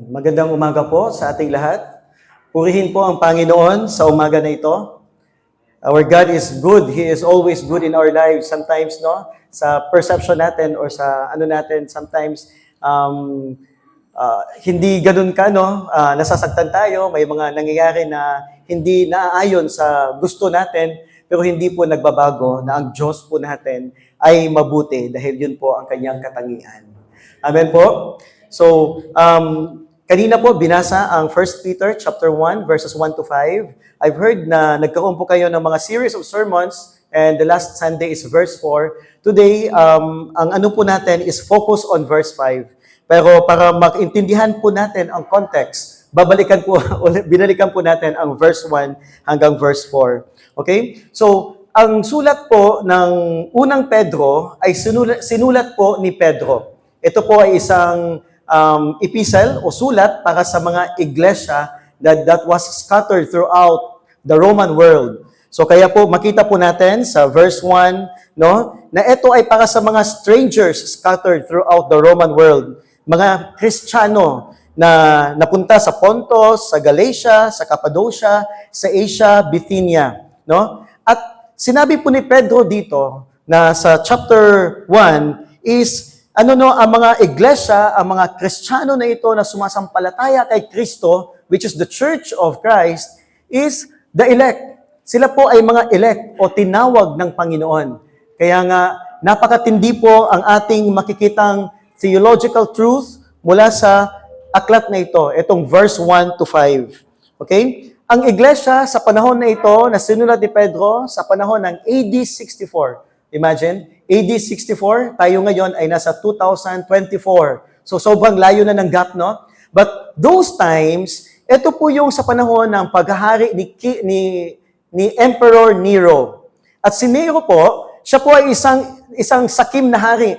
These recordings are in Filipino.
Magandang umaga po sa ating lahat. Purihin po ang Panginoon sa umaga na ito. Our God is good. He is always good in our lives. Sometimes, sa perception natin or sa natin, sometimes, hindi ganun ka, nasasaktan tayo. May mga nangyayari na hindi naaayon sa gusto natin, pero hindi po nagbabago na ang Diyos po natin ay mabuti dahil yun po ang kanyang katangian. Amen po? So, kanina po binasa ang 1 Peter chapter 1 verses 1 to 5. I've heard na nagkaroon po kayo ng mga series of sermons and the last Sunday is verse 4. Today, ang ano po natin is focus on verse 5. Pero para maintindihan po natin ang context, binalikan po natin ang verse 1 hanggang verse 4. Okay? So, ang sulat po ng unang Pedro ay sinulat po ni Pedro. Ito po ay isang epistle o sulat para sa mga iglesia that was scattered throughout the Roman world. So kaya po makita po natin sa verse 1, na ito ay para sa mga strangers scattered throughout the Roman world. Mga Kristiyano na napunta sa Pontus, sa Galatia, sa Cappadocia, sa Asia, Bithynia, At sinabi po ni Pedro dito na sa chapter 1 is ang mga iglesia, ang mga Kristiyano na ito na sumasampalataya kay Kristo, which is the Church of Christ, is the elect. Sila po ay mga elect o tinawag ng Panginoon. Kaya nga, napakatindi po ang ating makikitang theological truth mula sa aklat na ito, itong verse 1 to 5. Okay? Ang iglesia sa panahon na ito, na sinulat ni Pedro, sa panahon ng AD 64. Imagine, AD 64, tayo ngayon ay nasa 2024. So sobrang layo na ng gap, But those times, ito po yung sa panahon ng paghahari ni Emperor Nero. At si Nero po, siya po ay isang sakim na hari.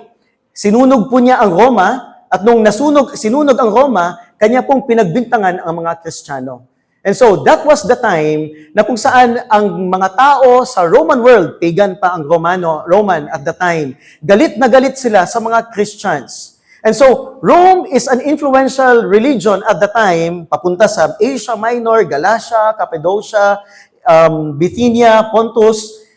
Sinunog po niya ang Roma, at nung sinunog ang Roma, kanya pong pinagbintangan ang mga Kristiyano. And so, that was the time na kung saan ang mga tao sa Roman world, pagan pa ang Roman at the time, galit na galit sila sa mga Christians. And so, Rome is an influential religion at the time, papunta sa Asia Minor, Galatia, Cappadocia, Bithynia, Pontus.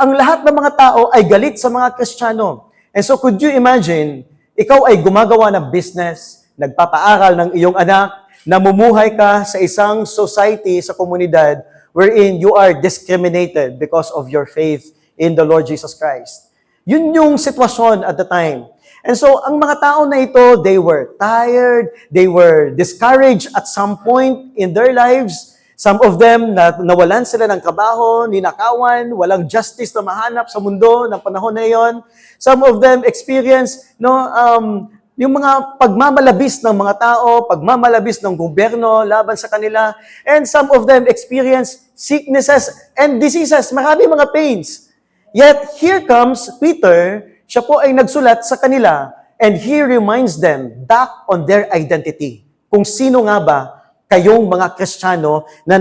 Ang lahat ng mga tao ay galit sa mga Kristiyano. And so, could you imagine, ikaw ay gumagawa ng business, nagpapaaral ng iyong anak, namumuhay ka sa isang society, sa komunidad, wherein you are discriminated because of your faith in the Lord Jesus Christ. Yun yung sitwasyon at the time. And so, ang mga tao na ito, they were tired, they were discouraged at some point in their lives. Some of them, nawalan sila ng trabaho, ninakawan, walang justice na mahanap sa mundo ng panahon na yon. Some of them experienced, yung mga pagmamalabis ng mga tao, pagmamalabis ng gobyerno laban sa kanila, and some of them experience sicknesses and diseases, marami mga pains. Yet, here comes Peter, siya po ay nagsulat sa kanila, and he reminds them back on their identity. Kung sino nga ba kayong mga Kristiyano na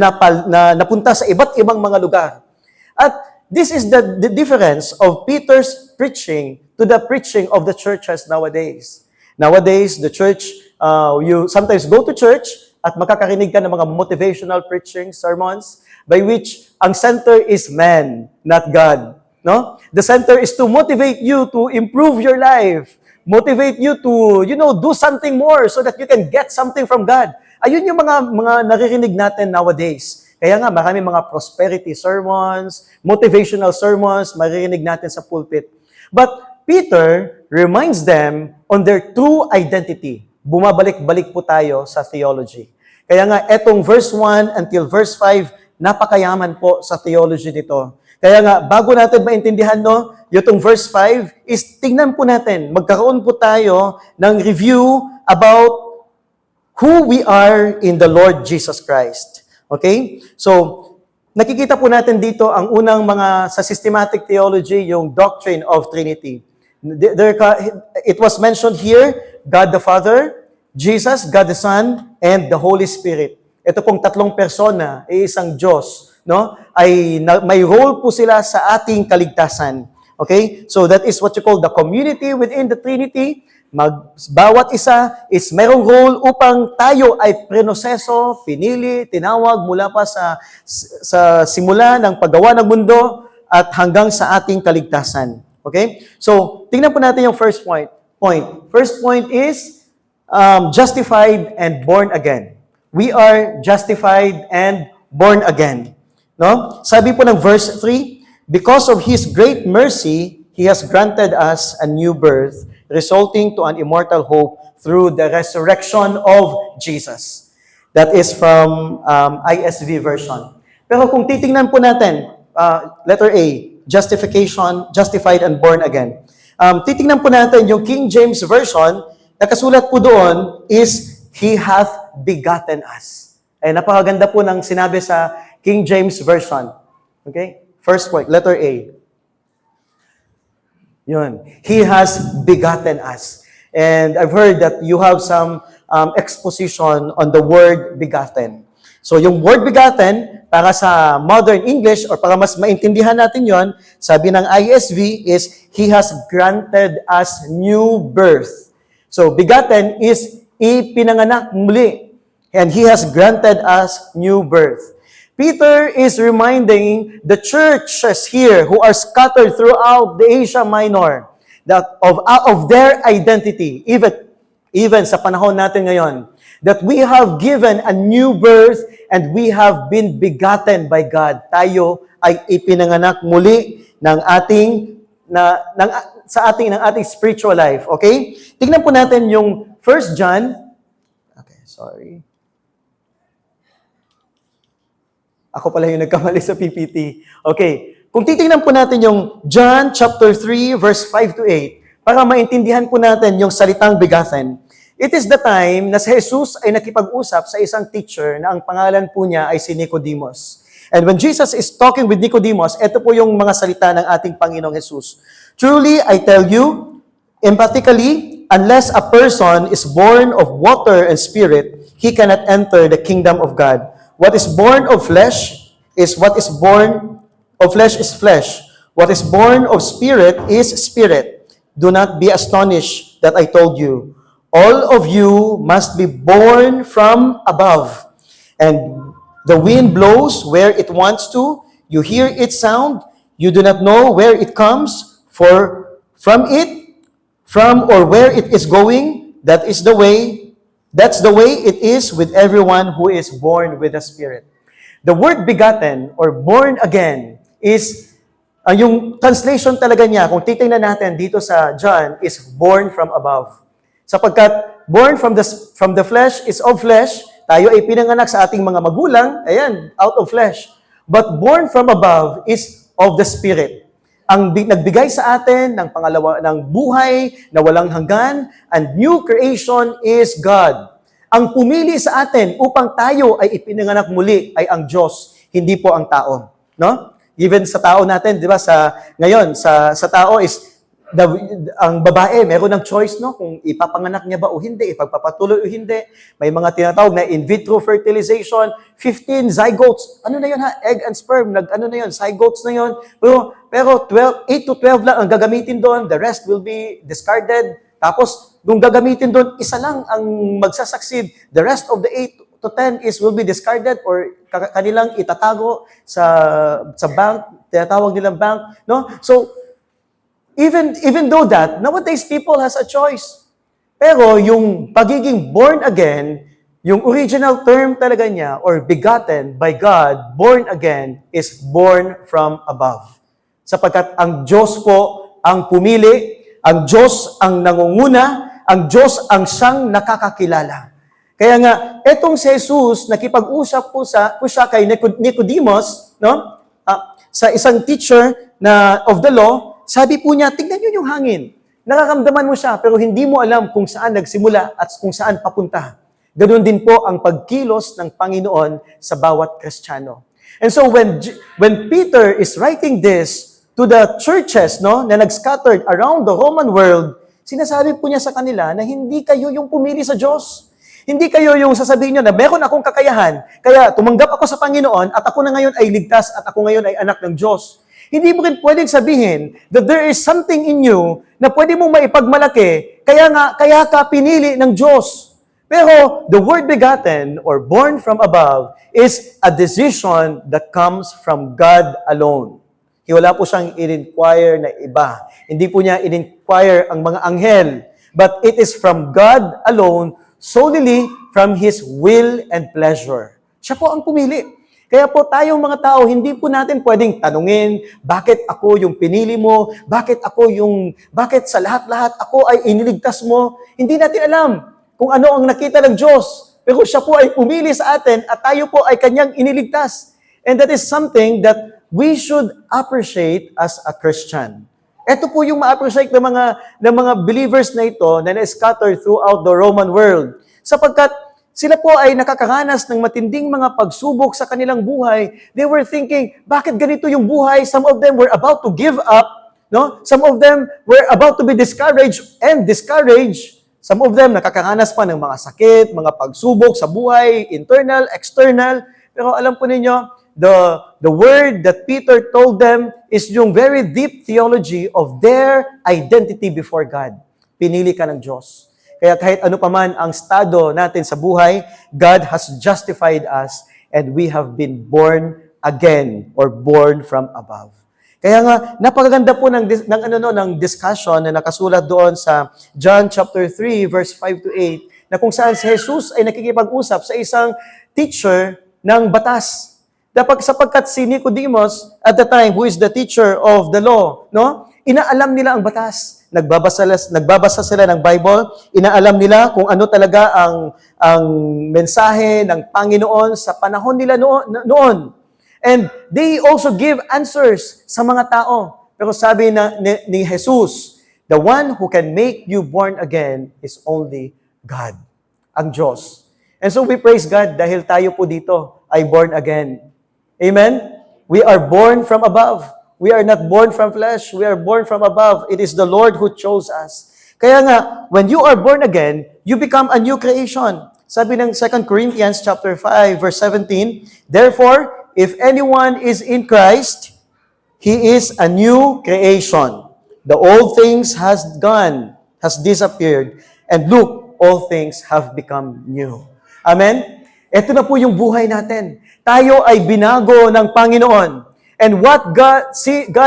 napunta sa iba't ibang mga lugar. At this is the difference of Peter's preaching to the preaching of the churches nowadays. Nowadays, the church, you sometimes go to church at makakarinig ka ng mga motivational preaching sermons by which ang center is man, not God. The center is to motivate you to improve your life, motivate you to, do something more so that you can get something from God. Ayun yung mga naririnig natin nowadays. Kaya nga, marami mga prosperity sermons, motivational sermons, maririnig natin sa pulpit. But Peter reminds them on their true identity. Bumabalik-balik po tayo sa theology. Kaya nga, etong verse 1 until verse 5, napakayaman po sa theology nito. Kaya nga, bago natin maintindihan, yung verse 5, is tingnan po natin, magkaroon po tayo ng review about who we are in the Lord Jesus Christ. Okay? So, nakikita po natin dito ang unang sa systematic theology, yung doctrine of Trinity. It was mentioned here, God the Father, Jesus, God the Son, and the Holy Spirit. Ito pong tatlong persona, isang Diyos, may role po sila sa ating kaligtasan. Okay? So that is what you call the community within the Trinity. Bawat isa is mayroong role upang tayo ay prinoseso, pinili, tinawag mula pa sa simula ng paggawa ng mundo at hanggang sa ating kaligtasan. Okay? So, tingnan po natin yung first point. First point is justified and born again. We are justified and born again. No? Sabi po ng verse 3, because of His great mercy, He has granted us a new birth, resulting to an immortal hope through the resurrection of Jesus. That is from ISV version. Pero kung titingnan po natin, letter A, justification, justified and born again. Titingnan po natin yung King James Version, nakasulat po doon is, He hath begotten us. Ay, napakaganda po ng sinabi sa King James Version. Okay? First point, letter A. Yun. He has begotten us. And I've heard that you have some exposition on the word begotten. So yung word begotten, para sa modern English, or para mas maintindihan natin yon, sabi ng ISV is, He has granted us new birth. So begotten is ipinanganak muli. And He has granted us new birth. Peter is reminding the churches here who are scattered throughout the Asia Minor that of their identity, even sa panahon natin ngayon, that we have given a new birth and we have been begotten by God. Tayo ay ipinanganak muli ng ating spiritual life. Okay? Tingnan po natin yung 1 John. Okay, sorry. Ako pala yung nagkamali sa PPT. Okay. Kung titingnan po natin yung John chapter 3 verse 5 to 8, para maintindihan po natin yung salitang begotten. It is the time na si Jesus ay nakipag-usap sa isang teacher na ang pangalan po niya ay si Nicodemus. And when Jesus is talking with Nicodemus, ito po yung mga salita ng ating Panginoong Jesus. Truly, I tell you, emphatically, unless a person is born of water and spirit, he cannot enter the kingdom of God. What is born of flesh is what is born of flesh is flesh. What is born of spirit is spirit. Do not be astonished that I told you. All of you must be born from above. And the wind blows where it wants to. You hear its sound. You do not know where it comes, for from or where it is going, that's the way it is with everyone who is born with the Spirit. The word begotten or born again is, yung translation talaga niya, kung titingnan natin dito sa John, is born from above. Sapagkat born from the flesh is of flesh, tayo ay pinanganak sa ating mga magulang, ayan, out of flesh. But born from above is of the Spirit. Ang nagbigay sa atin ng pangalawa ng buhay na walang hanggan, and new creation is God. Ang pumili sa atin upang tayo ay ipinanganak muli ay ang Diyos, hindi po ang tao, no? Even sa tao natin, 'di ba, ngayon sa tao is ang babae, meron ng choice, no, kung ipapanganak niya ba o hindi, ipagpapatuloy o hindi. May mga tinatawag na in vitro fertilization, 15 zygotes. Ano na 'yon ha? Egg and sperm, zygotes na 'yon. Pero 8 to 12 lang ang gagamitin doon, the rest will be discarded. Tapos, kung gagamitin doon, isa lang ang magsasucceed. The rest of the 8 to 10 will be discarded or kanilang itatago sa bank, tinatawag nilang bank, no? So, even though that, nowadays people has a choice. Pero yung pagiging born again, yung original term talaga niya, or begotten by God, born again, is born from above. Sapagkat ang Diyos po ang pumili, ang Diyos ang nangunguna, ang Diyos ang siyang nakakakilala. Kaya nga, etong si Jesus, nakipag-usap po siya kay Nicodemus, no? Sa isang teacher of the law, sabi po niya, tingnan niyo yung hangin. Nakakamdaman mo siya, pero hindi mo alam kung saan nagsimula at kung saan papunta. Ganoon din po ang pagkilos ng Panginoon sa bawat Kristiyano. And so when Peter is writing this to the churches, no, na nag-scattered around the Roman world, sinasabi po niya sa kanila na hindi kayo yung pumili sa Diyos. Hindi kayo yung sasabihin niyo na meron akong kakayahan, kaya tumanggap ako sa Panginoon at ako na ngayon ay ligtas at ako ngayon ay anak ng Diyos. Hindi mo rin pwedeng sabihin that there is something in you na pwede mong maipagmalaki, kaya ka pinili ng Diyos. Pero the word begotten or born from above is a decision that comes from God alone. Wala po siyang in-inquire na iba. Hindi po niya in-inquire ang mga anghel. But it is from God alone, solely from His will and pleasure. Siya po ang pumili. Kaya po tayong mga tao, hindi po natin pwedeng tanungin, bakit ako yung pinili mo? Bakit sa lahat-lahat ako ay iniligtas mo? Hindi natin alam kung ano ang nakita ng Diyos. Pero siya po ay pumili sa atin at tayo po ay kanyang iniligtas. And that is something that we should appreciate as a Christian. Ito po yung ma-appreciate ng mga believers na ito na na-scatter throughout the Roman world. Sapagkat sila po ay nakakaranas ng matinding mga pagsubok sa kanilang buhay. They were thinking, bakit ganito yung buhay? Some of them were about to give up. No? Some of them were about to be discouraged. Some of them nakakaranas pa ng mga sakit, mga pagsubok sa buhay, internal, external. Pero alam po ninyo, the word that Peter told them is yung very deep theology of their identity before God. Pinili ka ng Diyos. Kaya kahit ano paman ang estado natin sa buhay, God has justified us and we have been born again or born from above. Kaya nga, napakaganda po ng discussion na nakasulat doon sa John chapter 3, verse 5 to 8, na kung saan si Jesus ay nakikipag-usap sa isang teacher ng batas. Sapagkat si Nicodemus, at the time, who is the teacher of the law, no? Inaalam nila ang batas. Nagbabasa sila ng Bible, inaalam nila kung ano talaga ang mensahe ng Panginoon sa panahon nila noon. And they also give answers sa mga tao. Pero sabi ni Jesus, the one who can make you born again is only God, ang Diyos. And so we praise God dahil tayo po dito ay born again. Amen? We are born from above. We are not born from flesh. We are born from above. It is the Lord who chose us. Kaya nga, when you are born again, you become a new creation. Sabi ng 2 Corinthians chapter 5, verse 17, therefore, if anyone is in Christ, he is a new creation. The old things has disappeared, and look, all things have become new. Amen? Ito na po yung buhay natin. Tayo ay binago ng Panginoon. And what God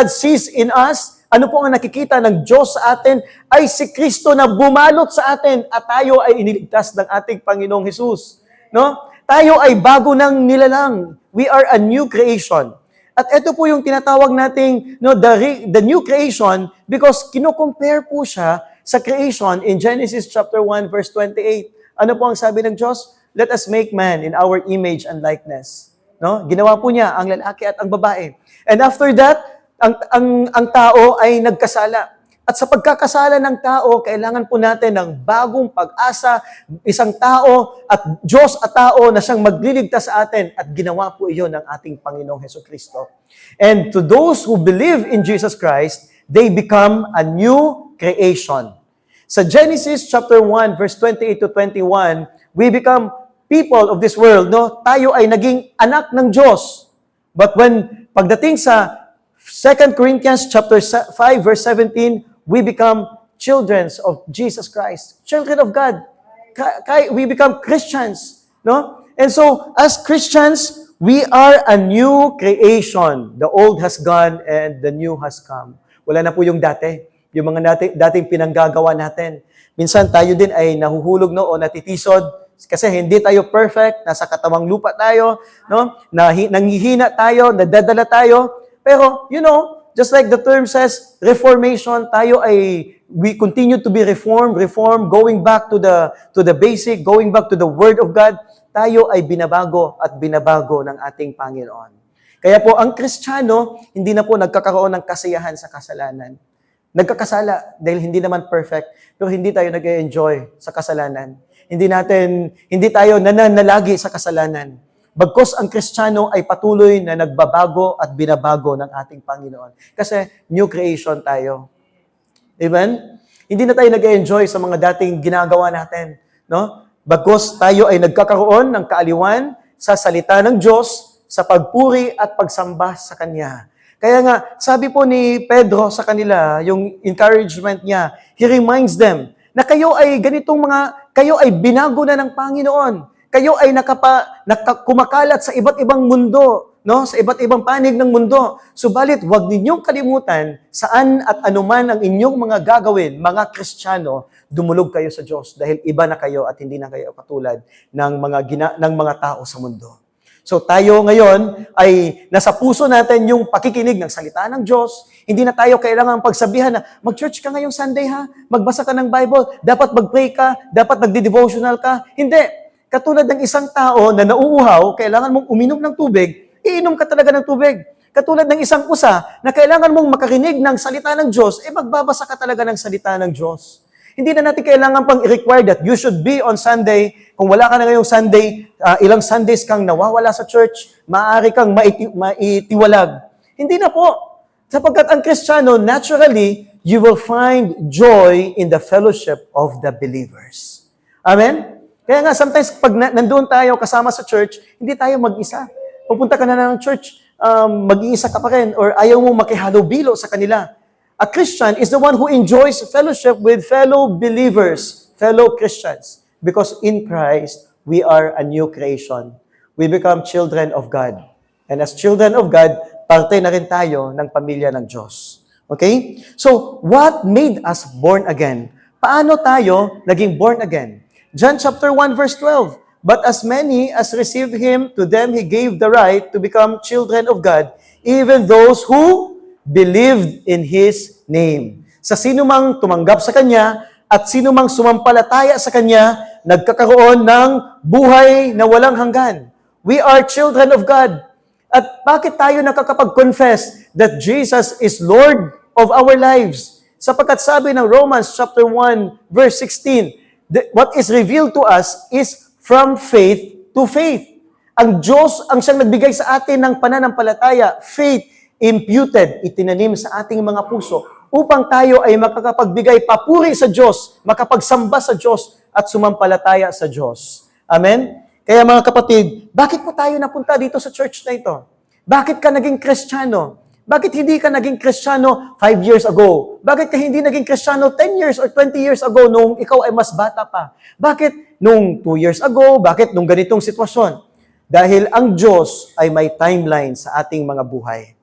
sees in us, ano po ang nakikita ng Diyos sa atin, ay si Kristo na bumalot sa atin at tayo ay iniligtas ng ating Panginoong Hesus. No? Tayo ay bago ng nilalang. We are a new creation. At ito po yung tinatawag nating the new creation because kino-compare po siya sa creation in Genesis chapter 1 verse 28. Ano po ang sabi ng Diyos? Let us make man in our image and likeness. No? Ginawa po niya ang lalaki at ang babae. And after that, ang tao ay nagkasala. At sa pagkakasala ng tao, kailangan po natin ng bagong pag-asa, isang tao at Diyos at tao na siyang magliligtas sa atin at ginawa po iyon ng ating Panginoong Hesukristo. And to those who believe in Jesus Christ, they become a new creation. Sa Genesis chapter 1 verse 28 to 21, we become people of this world, no? Tayo ay naging anak ng Diyos. But pagdating sa 2 Corinthians chapter 5 verse 17, we become children of Jesus Christ, children of God. We become Christians, no? And so, as Christians, we are a new creation. The old has gone and the new has come. Wala na po yung dati, yung mga dating pinanggagawa natin. Minsan tayo din ay nahuhulog o natitisod kasi hindi tayo perfect, nasa katawang lupa tayo, no? Nanghihina tayo, nadadala tayo. Pero, just like the term says, reformation, we continue to be reformed, going back to the basic, going back to the Word of God, tayo ay binabago at binabago ng ating Panginoon. Kaya po, ang Kristiyano, hindi na po nagkakaroon ng kasiyahan sa kasalanan. Nagkakasala dahil hindi naman perfect, pero hindi tayo nag-enjoy sa kasalanan. Hindi tayo nananalagi sa kasalanan. Bagkus ang Kristiyano ay patuloy na nagbabago at binabago ng ating Panginoon. Kasi new creation tayo. Amen? Hindi na tayo nag-enjoy sa mga dating ginagawa natin. No? Bagkus tayo ay nagkakaroon ng kaaliwan sa salita ng Diyos, sa pagpuri at pagsamba sa Kanya. Kaya nga, sabi po ni Pedro sa kanila, yung encouragement niya, he reminds them na kayo ay kayo ay binago na ng Panginoon. Kayo ay kumakalat sa iba't ibang mundo, no? Sa iba't ibang panig ng mundo. Subalit, huwag ninyong kalimutan saan at anuman ang inyong mga gagawin, mga Kristiyano, dumulog kayo sa Diyos dahil iba na kayo at hindi na kayo katulad ng mga tao sa mundo. So tayo ngayon ay nasa puso natin yung pakikinig ng salita ng Diyos. Hindi na tayo kailangang pagsabihan na mag-church ka ngayong Sunday ha, magbasa ka ng Bible, dapat mag-pray ka, dapat magdi-devotional ka. Hindi. Katulad ng isang tao na nauuhaw, kailangan mong uminom ng tubig, iinom ka talaga ng tubig. Katulad ng isang usa na kailangan mong makarinig ng salita ng Diyos, magbabasa ka talaga ng salita ng Diyos. Hindi na natin kailangan pang i-require that you should be on Sunday. Kung wala ka na ngayong Sunday, ilang Sundays kang nawawala sa church, maaari kang maitiwalag. Hindi na po. Sapagkat ang Kristiyano, naturally, you will find joy in the fellowship of the believers. Amen? Kaya nga, sometimes pag nandoon tayo kasama sa church, hindi tayo mag-isa. Pupunta ka na ng church, mag-iisa ka pa rin, or ayaw mong makihalubilo sa kanila. A Christian is the one who enjoys fellowship with fellow believers, fellow Christians. Because in Christ, we are a new creation. We become children of God. And as children of God, parte na rin tayo ng pamilya ng Diyos. Okay? So, what made us born again? Paano tayo naging born again? John chapter 1 verse 12. But as many as received Him, to them He gave the right to become children of God, even those who believed in His name. Sa sino mang tumanggap sa Kanya at sino mang sumampalataya sa Kanya, nagkakaroon ng buhay na walang hanggan. We are children of God. At bakit tayo nakakapag-confess that Jesus is Lord of our lives? Sapagkat sabi ng Romans chapter 1 verse 16, what is revealed to us is from faith to faith. Ang Diyos ang siyang nagbigay sa atin ng pananampalataya, faith, imputed, itinanim sa ating mga puso, upang tayo ay makakapagbigay papuri sa Diyos, makapagsamba sa Diyos, at sumampalataya sa Diyos. Amen? Kaya mga kapatid, bakit po tayo napunta dito sa church na ito? Bakit ka naging Kristiyano? Bakit hindi ka naging Kristiyano 5 years ago? Bakit ka hindi naging Kristiyano 10 years or 20 years ago nung ikaw ay mas bata pa? Bakit nung 2 years ago? Bakit nung ganitong sitwasyon? Dahil ang Diyos ay may timeline sa ating mga buhay.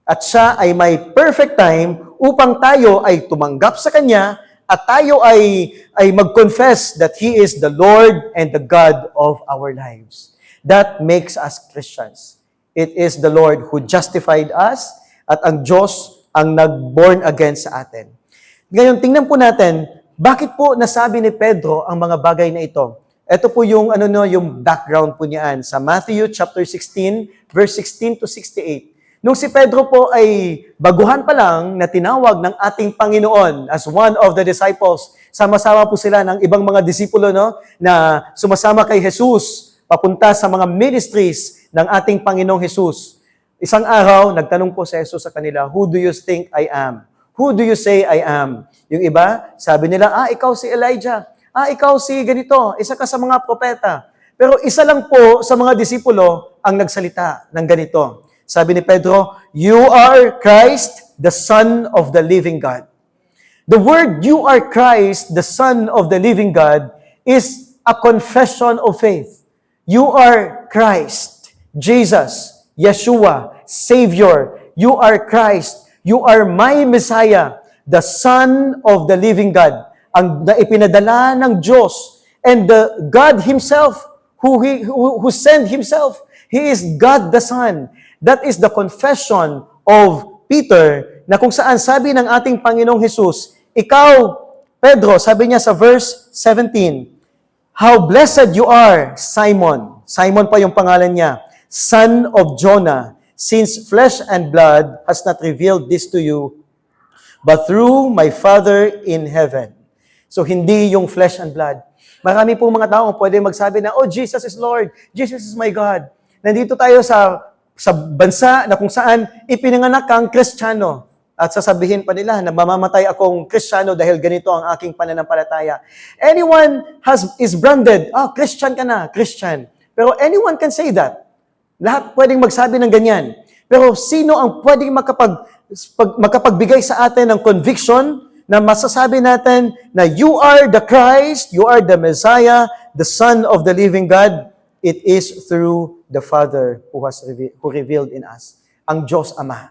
At siya ay may perfect time upang tayo ay tumanggap sa Kanya at tayo ay mag-confess that He is the Lord and the God of our lives. That makes us Christians. It is the Lord who justified us at ang Diyos ang nag-born again sa atin. Ngayon, tingnan po natin, bakit po nasabi ni Pedro ang mga bagay na ito? Ito po yung yung background po niyan sa Matthew chapter 16 verse 16 to 68. Nung si Pedro po ay baguhan pa lang na tinawag ng ating Panginoon as one of the disciples, sama-sama po sila ng ibang mga disipulo na sumasama kay Jesus papunta sa mga ministries ng ating Panginoong Jesus. Isang araw, nagtanong po si Jesus sa kanila, "Who do you think I am? Who do you say I am?" Yung iba, sabi nila, ikaw si Elijah. Ikaw si ganito, isa ka sa mga propeta. Pero isa lang po sa mga disipulo ang nagsalita ng ganito. Sabi ni Pedro, "You are Christ, the Son of the living God." The word, "You are Christ, the Son of the living God," is a confession of faith. You are Christ, Jesus, Yeshua, Savior. You are Christ. You are my Messiah, the Son of the living God. Ang naipinadala ng Diyos and the God Himself who sent Himself. He is God the Son. That is the confession of Peter na kung saan sabi ng ating Panginoong Jesus, ikaw, Pedro, sabi niya sa verse 17, "How blessed you are, Simon." Simon pa yung pangalan niya. "Son of Jonah, since flesh and blood has not revealed this to you, but through my Father in heaven." So, hindi yung flesh and blood. Marami pong mga tao pwede magsabi na, Jesus is Lord. Jesus is my God. Nandito tayo sa bansa na kung saan ipinanganak kang Kristiyano. At sasabihin pa nila na mamamatay akong Kristiyano dahil ganito ang aking pananampalataya. Anyone is branded, Christian ka na, Christian. Pero anyone can say that. Lahat pwedeng magsabi ng ganyan. Pero sino ang pwedeng makapagbigay sa atin ng conviction na masasabi natin na you are the Christ, you are the Messiah, the Son of the living God? It is through the Father who revealed in us. Ang Diyos Ama.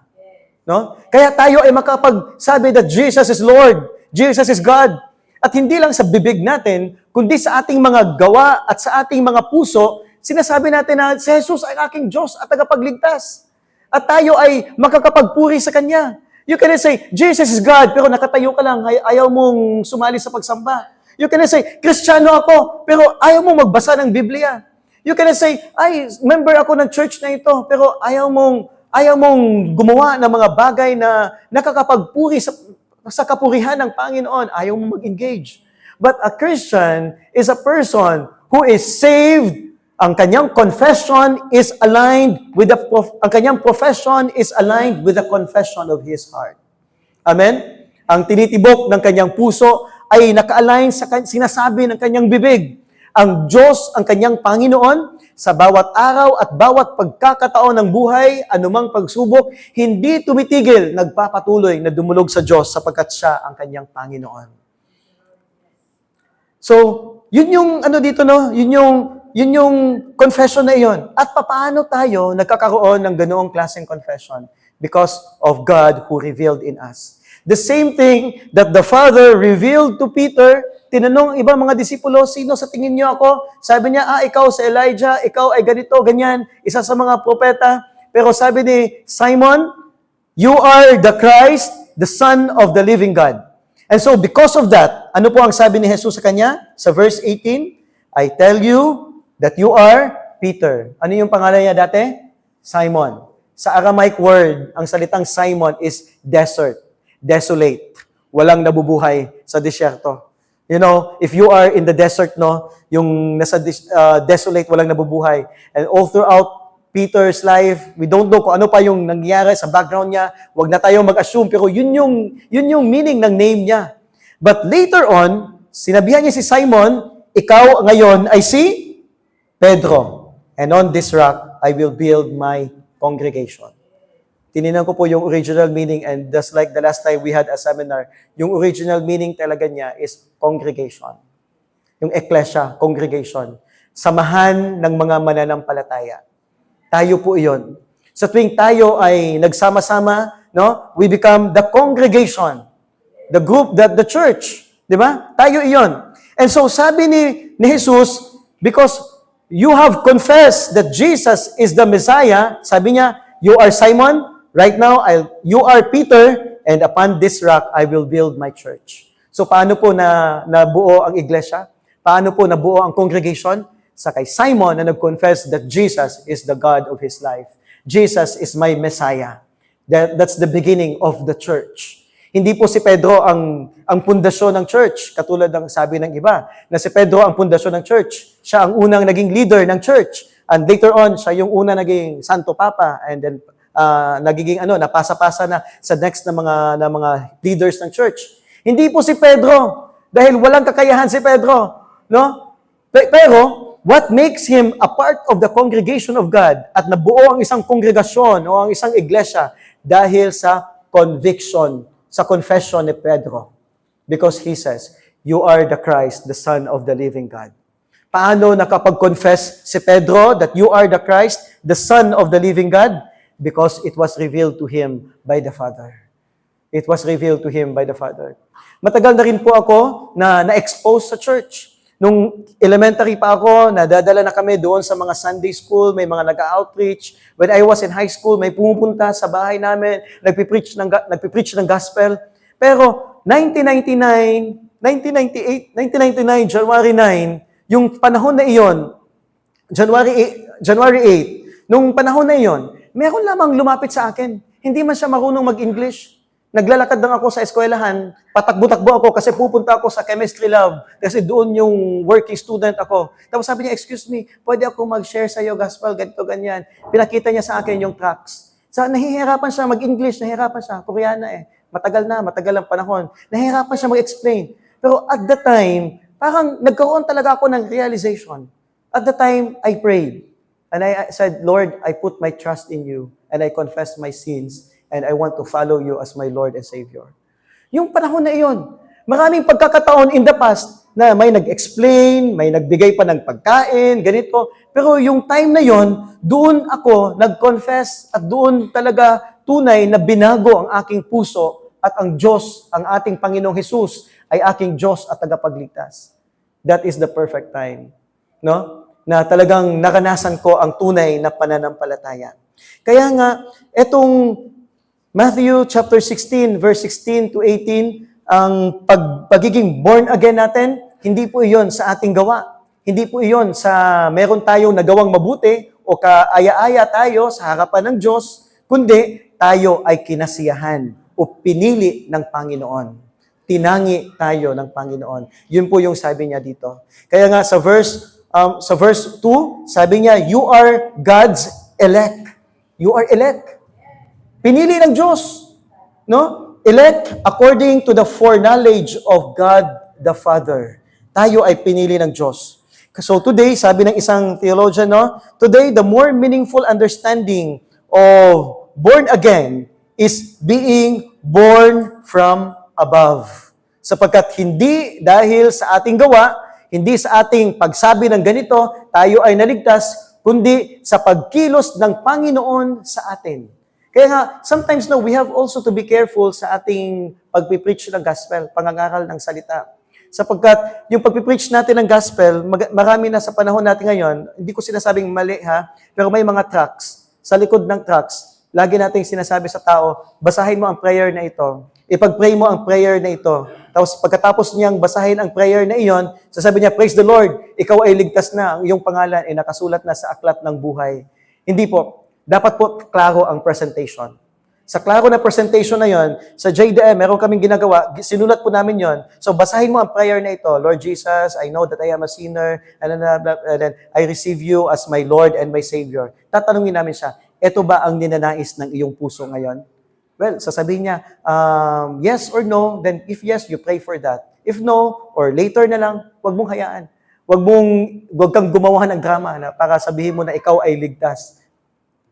No? Kaya tayo ay makapagsabi that Jesus is Lord, Jesus is God. At hindi lang sa bibig natin, kundi sa ating mga gawa at sa ating mga puso, sinasabi natin na si Jesus ay aking Diyos at tagapagligtas. At tayo ay makakapagpuri sa Kanya. You cannot say, Jesus is God, pero nakatayo ka lang, ayaw mong sumali sa pagsamba. You cannot say, Kristiyano ako, pero ayaw mong magbasa ng Biblia. You cannot say, ay, member ako ng church na ito, pero ayaw mong gumawa ng mga bagay na nakakapagpuri sa kapurihan ng Panginoon. Ayaw mong mag-engage. But a Christian is a person who is saved. Ang kanyang confession is aligned with ang kanyang profession is aligned with the confession of his heart. Amen? Ang tinitibok ng kanyang puso ay naka-align sa sinasabi ng kanyang bibig. Ang Diyos, ang kanyang Panginoon, sa bawat araw at bawat pagkakataon ng buhay, anumang pagsubok, hindi tumitigil, nagpapatuloy na dumulog sa Diyos sapagkat siya ang kanyang Panginoon. So, yun yung dito, no? Yun yung confession na iyon. At paano tayo nagkakaroon ng ganoong klaseng confession? Because of God who revealed in us. The same thing that the Father revealed to Peter, tinanong ibang mga disipulo, sino sa tingin niyo ako? Sabi niya, ikaw si Elijah, ikaw ay ganito, ganyan, isa sa mga propeta. Pero sabi ni Simon, you are the Christ, the Son of the living God. And so because of that, ano po ang sabi ni Jesus sa kanya? Sa verse 18, I tell you that you are Peter. Ano yung pangalan niya dati? Simon. Sa Aramaic word, ang salitang Simon is desert, desolate. Walang nabubuhay sa disyerto. You know, if you are in the desert, no, yung nasa desolate, walang nabubuhay. And all throughout Peter's life, we don't know kung ano pa yung nangyari sa background niya. Huwag na tayong mag-assume, pero yun yung meaning ng name niya. But later on, sinabihan niya si Simon, ikaw ngayon ay si Pedro. And on this rock, I will build my congregation. Tininan ko po yung original meaning, and just like the last time we had a seminar, yung original meaning talaga niya is congregation. Yung ecclesia, congregation. Samahan ng mga mananampalataya. Tayo po iyon. Sa tuwing tayo ay nagsama-sama, no, we become the congregation. The group, the church. Di ba? Tayo iyon. And so sabi ni Jesus, because you have confessed that Jesus is the Messiah, sabi niya, you are Simon, right now, you are Peter, and upon this rock, I will build my church. So, paano po nabuo ang iglesia? Paano po nabuo ang congregation? Sa kay Simon na nag-confess that Jesus is the God of his life. Jesus is my Messiah. That's the beginning of the church. Hindi po si Pedro ang pundasyon ng church, katulad ng sabi ng iba, na si Pedro ang pundasyon ng church. Siya ang unang naging leader ng church. And later on, siya yung una naging Santo Papa, and then nagiging napasa-pasa na sa next na mga leaders ng church. Hindi po si Pedro, dahil walang kakayahan si Pedro, no? Pero what makes him a part of the congregation of God at nabuo ang isang kongregasyon o ang isang iglesia dahil sa conviction, sa confession ni Pedro. Because he says, you are the Christ, the Son of the living God. Paano nakapag-confess si Pedro that you are the Christ, the Son of the living God? Because it was revealed to him by the Father. It was revealed to him by the Father. Matagal na rin po ako na-expose sa church. Nung elementary pa ako, nadadala na kami doon sa mga Sunday school, may mga nag-outreach. When I was in high school, may pumupunta sa bahay namin, nagpipreach ng gospel. Pero 1999, January 9, yung panahon na iyon, January 8, nung panahon na iyon, meron lamang lumapit sa akin. Hindi man siya marunong mag-English. Naglalakad lang ako sa eskwelahan, patakbo-takbo ako kasi pupunta ako sa chemistry lab kasi doon yung working student ako. Tapos sabi niya, excuse me, pwede ako mag-share sa iyo gospel, ganito, ganyan. Pinakita niya sa akin yung tracts. Nahihirapan siya mag-English, nahihirapan siya. Koreana matagal ang panahon. Nahihirapan siya mag-explain. Pero at the time, parang nagkaroon talaga ako ng realization. At the time, I prayed. And I said, Lord, I put my trust in you and I confess my sins and I want to follow you as my Lord and Savior. Yung panahon na iyon, maraming pagkakataon in the past na may nag-explain, may nagbigay pa ng pagkain, ganito. Pero yung time na yon, doon ako nag-confess at doon talaga tunay na binago ang aking puso at ang Diyos, ang ating Panginoong Hesus ay aking Diyos at tagapagligtas. That is the perfect time. No? Na talagang naranasan ko ang tunay na pananampalataya. Kaya nga, etong Matthew chapter 16, verse 16 to 18, ang pagiging born again natin, hindi po iyon sa ating gawa. Hindi po iyon sa meron tayong nagawang mabuti o kaaya-aya tayo sa harapan ng Diyos, kundi tayo ay kinasiyahan o pinili ng Panginoon. Tinangi tayo ng Panginoon. Yun po yung sabi niya dito. Kaya nga sa verse 2, sabi niya, you are God's elect. You are elect. Pinili ng Diyos. No? Elect according to the foreknowledge of God the Father. Tayo ay pinili ng Diyos. So today, sabi ng isang theologian, no? Today, the more meaningful understanding of born again is being born from above. Sapagkat hindi dahil sa ating gawa, hindi sa ating pagsabi ng ganito, tayo ay naligtas, kundi sa pagkilos ng Panginoon sa atin. Kaya nga, sometimes we have also to be careful sa ating pagpipreach ng gospel, pangangaral ng salita. Sapagkat yung pagpipreach natin ng gospel, marami na sa panahon natin ngayon, hindi ko sinasabing mali ha, pero may mga tracts. Sa likod ng tracts, lagi nating sinasabi sa tao, basahin mo ang prayer na ito. Ipag-pray mo ang prayer na ito. Tapos pagkatapos niyang basahin ang prayer na iyon, sasabi niya, praise the Lord, ikaw ay ligtas na, ang iyong pangalan ay nakasulat na sa aklat ng buhay. Hindi po. Dapat po klaro ang presentation. Sa klaro na presentation na yon, sa JDM, meron kaming ginagawa, sinulat po namin yon. So basahin mo ang prayer na ito, Lord Jesus, I know that I am a sinner, and then I receive you as my Lord and my Savior. Tatanungin namin siya, ito ba ang ninanais ng iyong puso ngayon? Well, sasabihin niya, yes or no, then if yes, you pray for that. If no, or later na lang, huwag mong hayaan. Huwag kang gumawa ng drama na para sabihin mo na ikaw ay ligtas.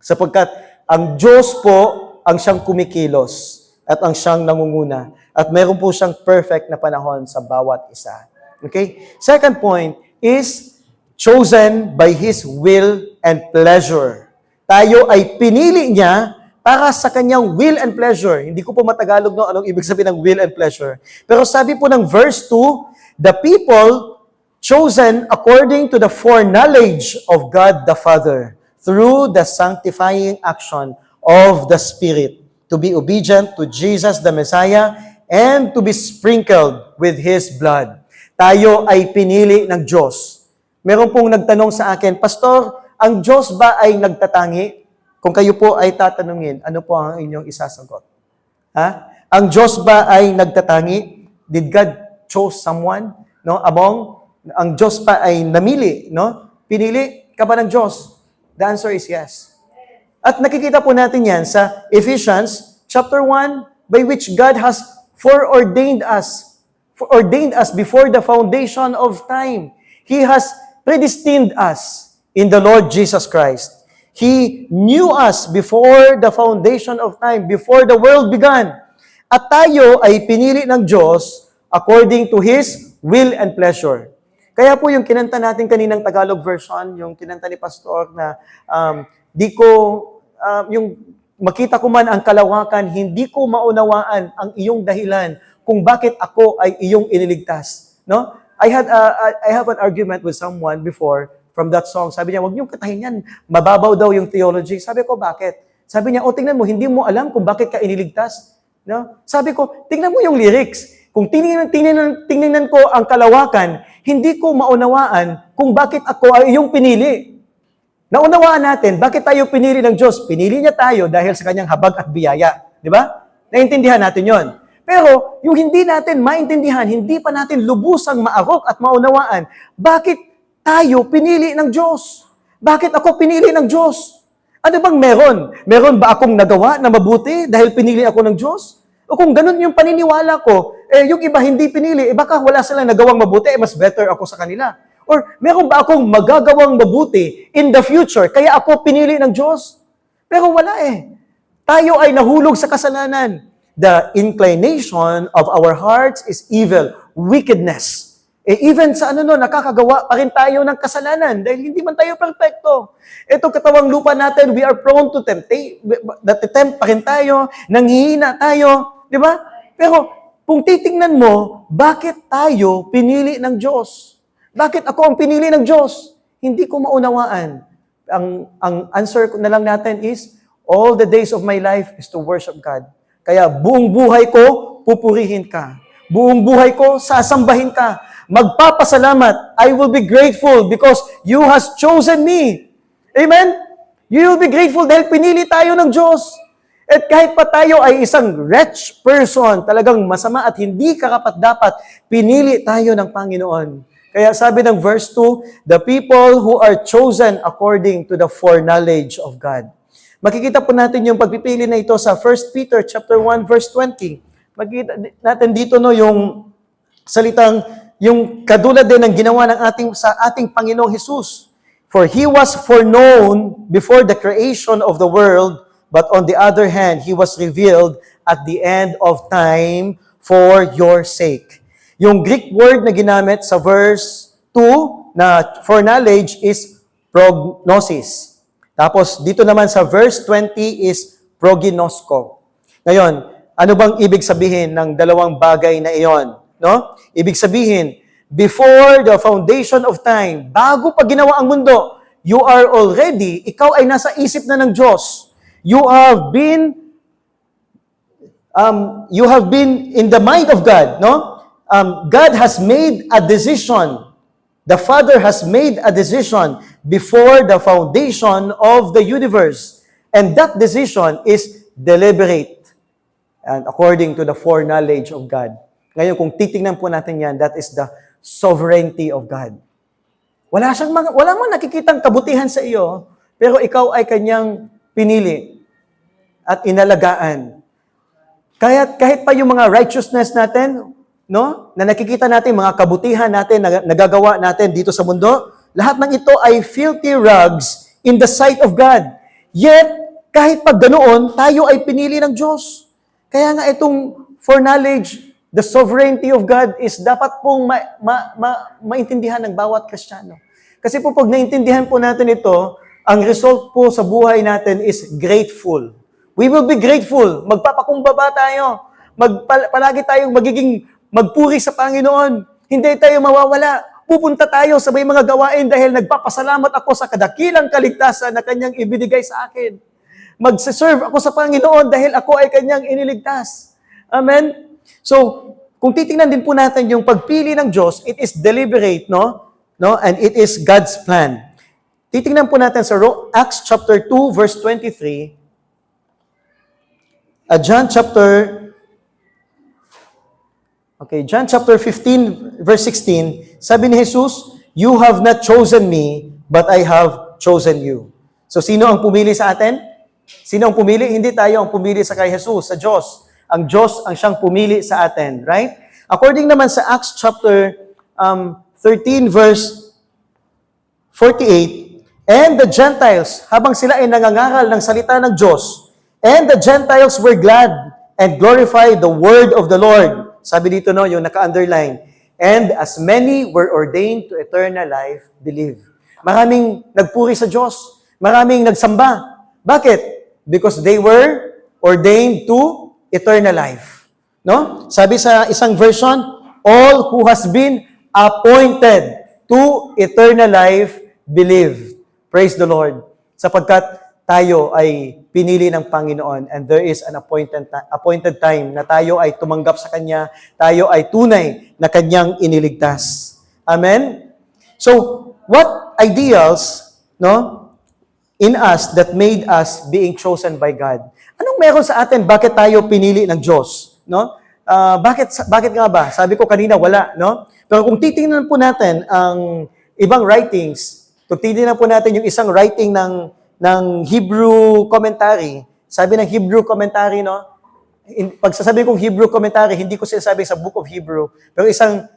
Sapagkat ang Diyos po ang siyang kumikilos at ang siyang nangunguna. At meron po siyang perfect na panahon sa bawat isa. Okay? Second point is chosen by His will and pleasure. Tayo ay pinili niya para sa kanyang will and pleasure. Hindi ko po matagalog anong ibig sabihin ng will and pleasure. Pero sabi po ng verse 2, the people chosen according to the foreknowledge of God the Father through the sanctifying action of the Spirit to be obedient to Jesus the Messiah and to be sprinkled with His blood. Tayo ay pinili ng Diyos. Meron pong nagtanong sa akin, Pastor, ang Diyos ba ay nagtatangi? Kung kayo po ay tatanungin, ano po ang inyong isasagot? Ha? Ang Diyos ba ay nagtatangi? Did God chose someone? No? Ang Diyos pa ay namili, no? Pinili ka ba ng Diyos? The answer is yes. At nakikita po natin yan sa Ephesians chapter 1, by which God has foreordained us before the foundation of time. He has predestined us in the Lord Jesus Christ. He knew us before the foundation of time, before the world began. At tayo ay pinili ng Diyos according to His will and pleasure. Kaya po yung kinanta natin kaninang Tagalog version, yung kinanta ni Pastor na yung makita ko man ang kalawakan, hindi ko maunawaan ang iyong dahilan kung bakit ako ay iyong iniligtas. No? I have an argument with someone before from that song. Sabi niya, wag niyong katahin yan. Mababaw daw yung theology. Sabi ko, bakit? Sabi niya, tingnan mo, hindi mo alam kung bakit ka iniligtas. No? Sabi ko, tingnan mo yung lyrics. Kung tingnan ko ang kalawakan, hindi ko maunawaan kung bakit ako ay iyong pinili. Naunawaan natin, bakit tayo pinili ng Diyos? Pinili niya tayo dahil sa kanyang habag at biyaya. Di ba? Naintindihan natin yon. Pero yung hindi natin maintindihan, hindi pa natin lubusang maarok at maunawaan, bakit tayo pinili ng Diyos? Bakit ako pinili ng Diyos? Ano bang meron? Meron ba akong nagawa na mabuti dahil pinili ako ng Diyos? O kung ganun yung paniniwala ko, yung iba hindi pinili, baka wala silang nagawang mabuti, mas better ako sa kanila. Or meron ba akong magagawang mabuti in the future, kaya ako pinili ng Diyos? Pero wala eh. Tayo ay nahulog sa kasalanan. The inclination of our hearts is evil, wickedness. Even sa nakakagawa pa rin tayo ng kasalanan dahil hindi man tayo perfecto. Itong katawang lupa natin, we are prone to tempt pa rin tayo, nanghihina tayo, di ba? Pero kung titingnan mo, bakit tayo pinili ng Diyos? Bakit ako ang pinili ng Diyos? Hindi ko maunawaan. Ang answer na lang natin is, all the days of my life is to worship God. Kaya buong buhay ko, pupurihin ka. Buong buhay ko, sasambahin ka. Magpapasalamat. I will be grateful because you has chosen me. Amen? You will be grateful dahil pinili tayo ng Diyos. At kahit pa tayo ay isang wretched person, talagang masama at hindi karapat-dapat, pinili tayo ng Panginoon. Kaya sabi ng verse 2, the people who are chosen according to the foreknowledge of God. Makikita po natin yung pagpipili na ito sa 1 Peter chapter 1 verse 20. Makikita natin dito yung salitang yung kadulad din ng ginawa ng sa ating Panginoong Hesus. For he was foreknown before the creation of the world, but on the other hand, he was revealed at the end of time for your sake. Yung Greek word na ginamit sa verse 2 na foreknowledge is prognosis. Tapos, dito naman sa verse 20 is proginosko. Ngayon, ano bang ibig sabihin ng dalawang bagay na iyon? No? Ibig sabihin, before the foundation of time, bago pa ginawa ang mundo, ikaw ay nasa isip na ng Diyos. You have been in the mind of God, no? God has made a decision. The Father has made a decision before the foundation of the universe. And that decision is deliberate and according to the foreknowledge of God. Ngayon, kung titingnan po natin yan, that is the sovereignty of God. Wala mang nakikitang kabutihan sa iyo, pero ikaw ay kanyang pinili at inalagaan. Kahit pa yung mga righteousness natin, no? Na nakikita natin, mga kabutihan natin, na nagagawa natin dito sa mundo, lahat ng ito ay filthy rags in the sight of God. Yet, kahit pag ganoon, tayo ay pinili ng Diyos. Kaya nga itong foreknowledge, the sovereignty of God is dapat pong maintindihan ng bawat Kristiyano. Kasi po pag naintindihan po natin ito, ang result po sa buhay natin is grateful. We will be grateful. Magpapakumbaba tayo. Palagi tayong magpuri sa Panginoon. Hindi tayo mawawala. Pupunta tayo sa may mga gawain dahil nagpapasalamat ako sa kadakilang kaligtasan na Kanyang ibinigay sa akin. Magsiserve ako sa Panginoon dahil ako ay Kanyang iniligtas. Amen? So, kung titingnan din po natin yung pagpili ng Diyos, it is deliberate, no? And it is God's plan. Titingnan po natin sa Acts chapter 2, verse 23, John chapter 15, verse 16, sabi ni Jesus, you have not chosen me, but I have chosen you. So, sino ang pumili sa atin? Sino ang pumili? Hindi tayo ang pumili sa kay Jesus, sa Diyos. Ang Diyos ang siyang pumili sa atin, right? According naman sa Acts chapter 13, verse 48, and the Gentiles, habang sila ay nangangaral ng salita ng Diyos, and the Gentiles were glad and glorified the word of the Lord. Sabi dito, no, yung naka-underline, and as many were ordained to eternal life, believe. Maraming nagpuri sa Diyos. Maraming nagsamba. Bakit? Because they were ordained to eternal life. No? Sabi sa isang version, all who has been appointed to eternal life, believe. Praise the Lord. Sapagkat tayo ay pinili ng Panginoon and there is an appointed time na tayo ay tumanggap sa Kanya, tayo ay tunay na Kanyang iniligtas. Amen? So, what ideals, no, in us that made us being chosen by God? Anong meron sa atin? Bakit tayo pinili ng Diyos? No? Bakit nga ba? Sabi ko kanina, wala. No? Pero kung titingnan po natin ang ibang writings, kung titingnan po natin yung isang writing ng Hebrew commentary, sabi ng Hebrew commentary, no? Pag sasabi kong Hebrew commentary, hindi ko sinasabi sa Book of Hebrew, pero isang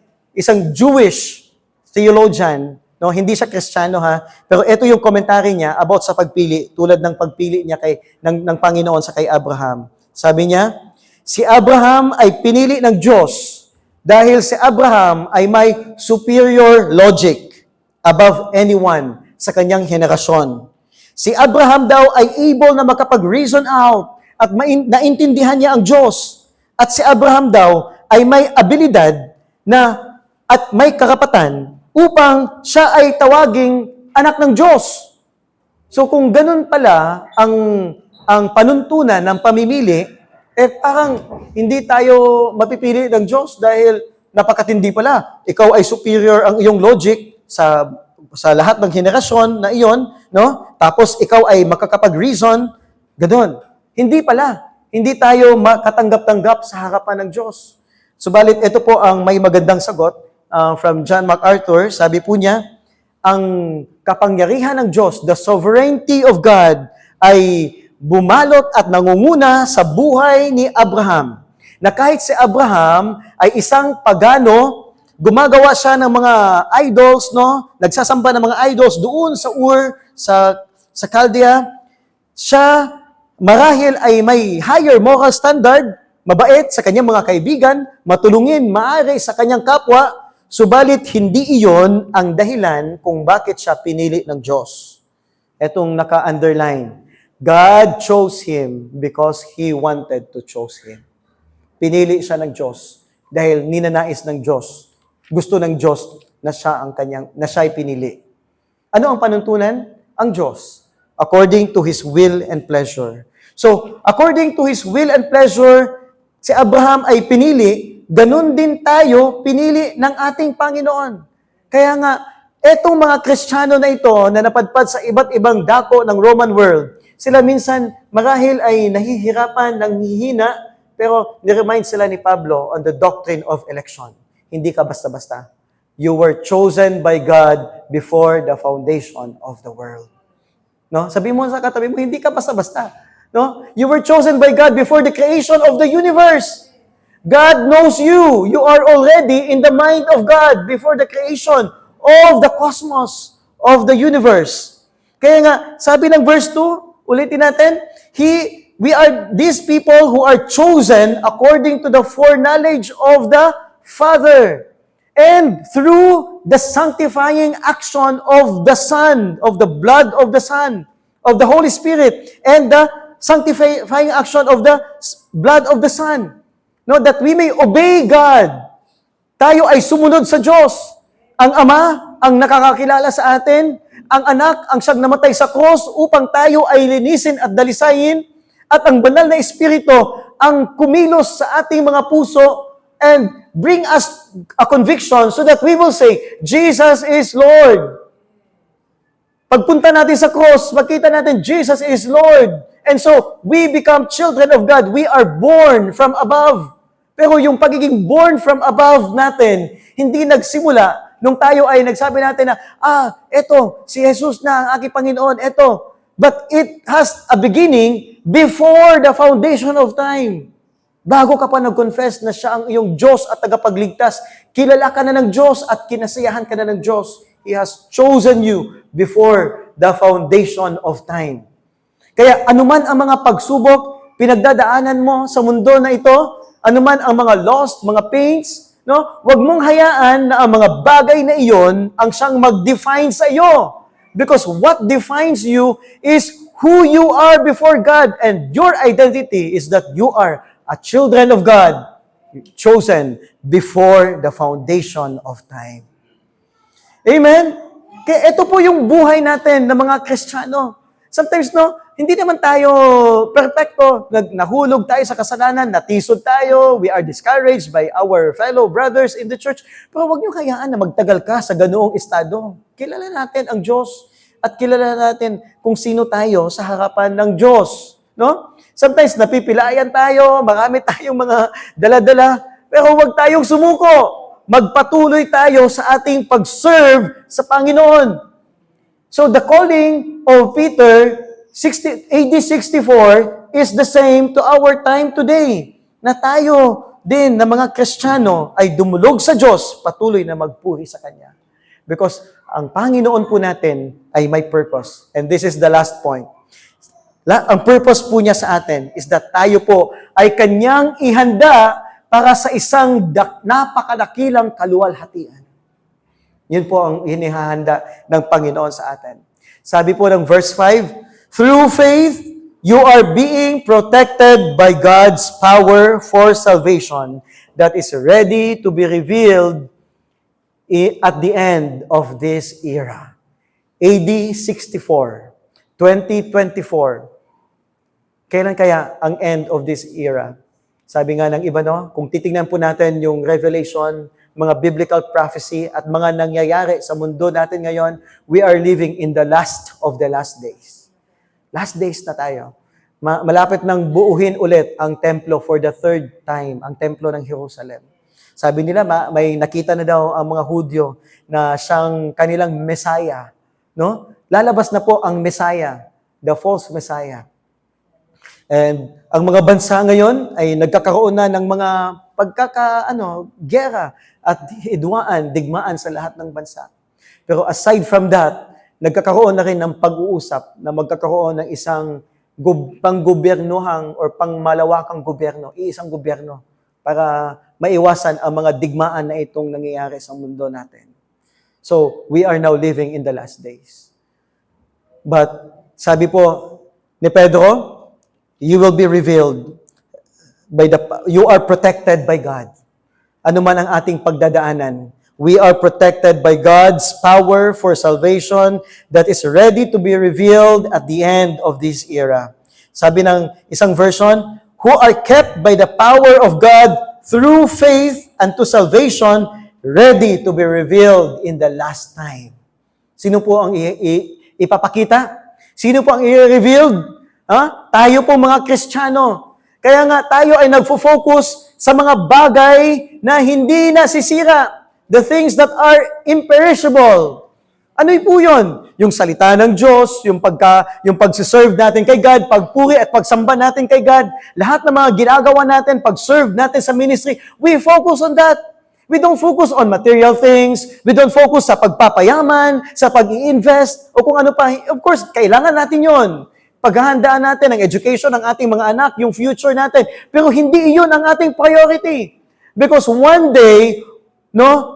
Jewish theologian, no, hindi siya Kristiyano ha, pero ito yung commentary niya about sa pagpili, tulad ng pagpili niya ng Panginoon sa kay Abraham. Sabi niya, si Abraham ay pinili ng Diyos dahil si Abraham ay may superior logic above anyone sa kanyang henerasyon. Si Abraham daw ay able na makapag-reason out at naintindihan niya ang Diyos. At si Abraham daw ay may abilidad at may karapatan upang siya ay tawaging anak ng Diyos. So kung ganun pala ang panuntunan ng pamimili, parang hindi tayo mapipili ng Diyos dahil napakatindi pala. Ikaw ay superior ang iyong logic sa lahat ng henerasyon na iyon, no? Tapos ikaw ay makakapag-reason, ganun. Hindi pala. Hindi tayo makatanggap-tanggap sa harapan ng Diyos. Subalit, ito po ang may magandang sagot from John MacArthur. Sabi po niya, ang kapangyarihan ng Diyos, the sovereignty of God, ay bumalot at nangunguna sa buhay ni Abraham. Na kahit si Abraham ay isang pagano, gumagawa siya ng mga idols, no? Nagsasamba ng mga idols doon sa Ur, sa Chaldea. Siya marahil ay may higher moral standard, mabait sa kanyang mga kaibigan, matulungin, maaari sa kanyang kapwa, subalit hindi iyon ang dahilan kung bakit siya pinili ng Diyos. Etong naka-underline, God chose him because He wanted to choose him. Pinili siya ng Diyos dahil ninanais ng Diyos. Gusto ng Diyos na siya'y pinili. Ano ang panuntunan? Ang Diyos. According to His will and pleasure. So, according to His will and pleasure, si Abraham ay pinili, ganun din tayo pinili ng ating Panginoon. Kaya nga, etong mga Kristiyano na ito na napadpad sa iba't ibang dako ng Roman world, sila minsan marahil ay nahihirapan, nanghihina, pero niremind sila ni Pablo on the doctrine of election. Hindi ka basta-basta. You were chosen by God before the foundation of the world. No? Sabi mo sa katabi mo, hindi ka basta-basta. No? You were chosen by God before the creation of the universe. God knows you. You are already in the mind of God before the creation of the cosmos, of the universe. Kaya nga, sabi ng verse 2, ulitin natin, we are these people who are chosen according to the foreknowledge of the Father, and through the sanctifying action of the Son, of the blood of the Son, of the Holy Spirit, and the sanctifying action of the blood of the Son. No, that we may obey God. Tayo ay sumunod sa Diyos. Ang Ama, ang nakakakilala sa atin, ang Anak, ang siyang namatay sa cross upang tayo ay linisin at dalisayin, at ang banal na Espiritu, ang kumilos sa ating mga puso and bring us a conviction so that we will say, Jesus is Lord. Pagpunta natin sa cross, makita natin, Jesus is Lord. And so, we become children of God. We are born from above. Pero yung pagiging born from above natin, hindi nagsimula nung tayo ay nagsabi natin na, eto, si Jesus na ang aking Panginoon, eto. But it has a beginning before the foundation of time. Bago ka pa nag-confess na siya ang iyong Diyos at tagapagligtas, kilala ka na ng Diyos at kinasiyahan ka na ng Diyos. He has chosen you before the foundation of time. Kaya anuman ang mga pagsubok, pinagdadaanan mo sa mundo na ito, anuman ang mga loss, mga pains, no? Huwag mong hayaan na ang mga bagay na iyon ang siyang mag-define sa iyo. Because what defines you is who you are before God, and your identity is that you are a children of God, chosen before the foundation of time. Amen? Kaya ito po yung buhay natin ng mga Kristiyano. Sometimes, no, hindi naman tayo perfecto. Nahulog tayo sa kasalanan, natisod tayo, we are discouraged by our fellow brothers in the church. Pero huwag niyo hayaan na magtagal ka sa ganoong estado. Kilala natin ang Diyos at kilala natin kung sino tayo sa harapan ng Diyos. No? Sometimes napipilayan tayo, marami tayong mga dala-dala, pero huwag tayong sumuko. Magpatuloy tayo sa ating pag-serve sa Panginoon. So the calling of Peter, AD 64, is the same to our time today. Na tayo din na mga Kristiyano ay dumulog sa Diyos, patuloy na magpuri sa Kanya. Because ang Panginoon po natin ay may purpose. And this is the last point. Ang purpose po niya sa atin is that tayo po ay kanyang ihanda para sa isang napakadakilang kaluwalhatian. Yun po ang inihahanda ng Panginoon sa atin. Sabi po ng verse 5, through faith, you are being protected by God's power for salvation that is ready to be revealed at the end of this era. AD 64, 2024. Kailan kaya ang end of this era? Sabi nga ng iba, no? Kung titingnan po natin yung Revelation, mga biblical prophecy at mga nangyayari sa mundo natin ngayon, we are living in the last of the last days. Last days na tayo. Malapit nang buuhin ulit ang templo for the third time, ang templo ng Jerusalem. Sabi nila, may nakita na daw ang mga Hudyo na siyang kanilang Messiah. No? Lalabas na po ang Messiah, the false Messiah. And ang mga bansa ngayon ay nagkakaroon na ng mga gera at digmaan sa lahat ng bansa. Pero aside from that, nagkakaroon na rin ng pag-uusap na magkakaroon ng isang panggobyernohang or pangmalawakang gobyerno, iisang gobyerno para maiwasan ang mga digmaan na itong nangyayari sa mundo natin. So, we are now living in the last days. But, sabi po ni Pedro, you will be revealed you are protected by God. Ano man ang ating pagdadaanan, we are protected by God's power for salvation that is ready to be revealed at the end of this era. Sabi ng isang version, who are kept by the power of God through faith unto salvation, ready to be revealed in the last time. Sino po ang ipapakita? Sino po ang i-revealed? Tayo po mga Kristiyano. Kaya nga tayo ay nagfo-focus sa mga bagay na hindi nasisira. The things that are imperishable. Ano po yun? Yung salita ng Diyos, yung pagsiserve natin kay God, pagpuri at pagsamba natin kay God, lahat ng mga ginagawa natin, pag-serve natin sa ministry, we focus on that. We don't focus on material things. We don't focus sa pagpapayaman, sa pag-i-invest, o kung ano pa. Of course, kailangan natin yon. Paghahandaan natin ang education ng ating mga anak, yung future natin. Pero hindi iyon ang ating priority. Because one day,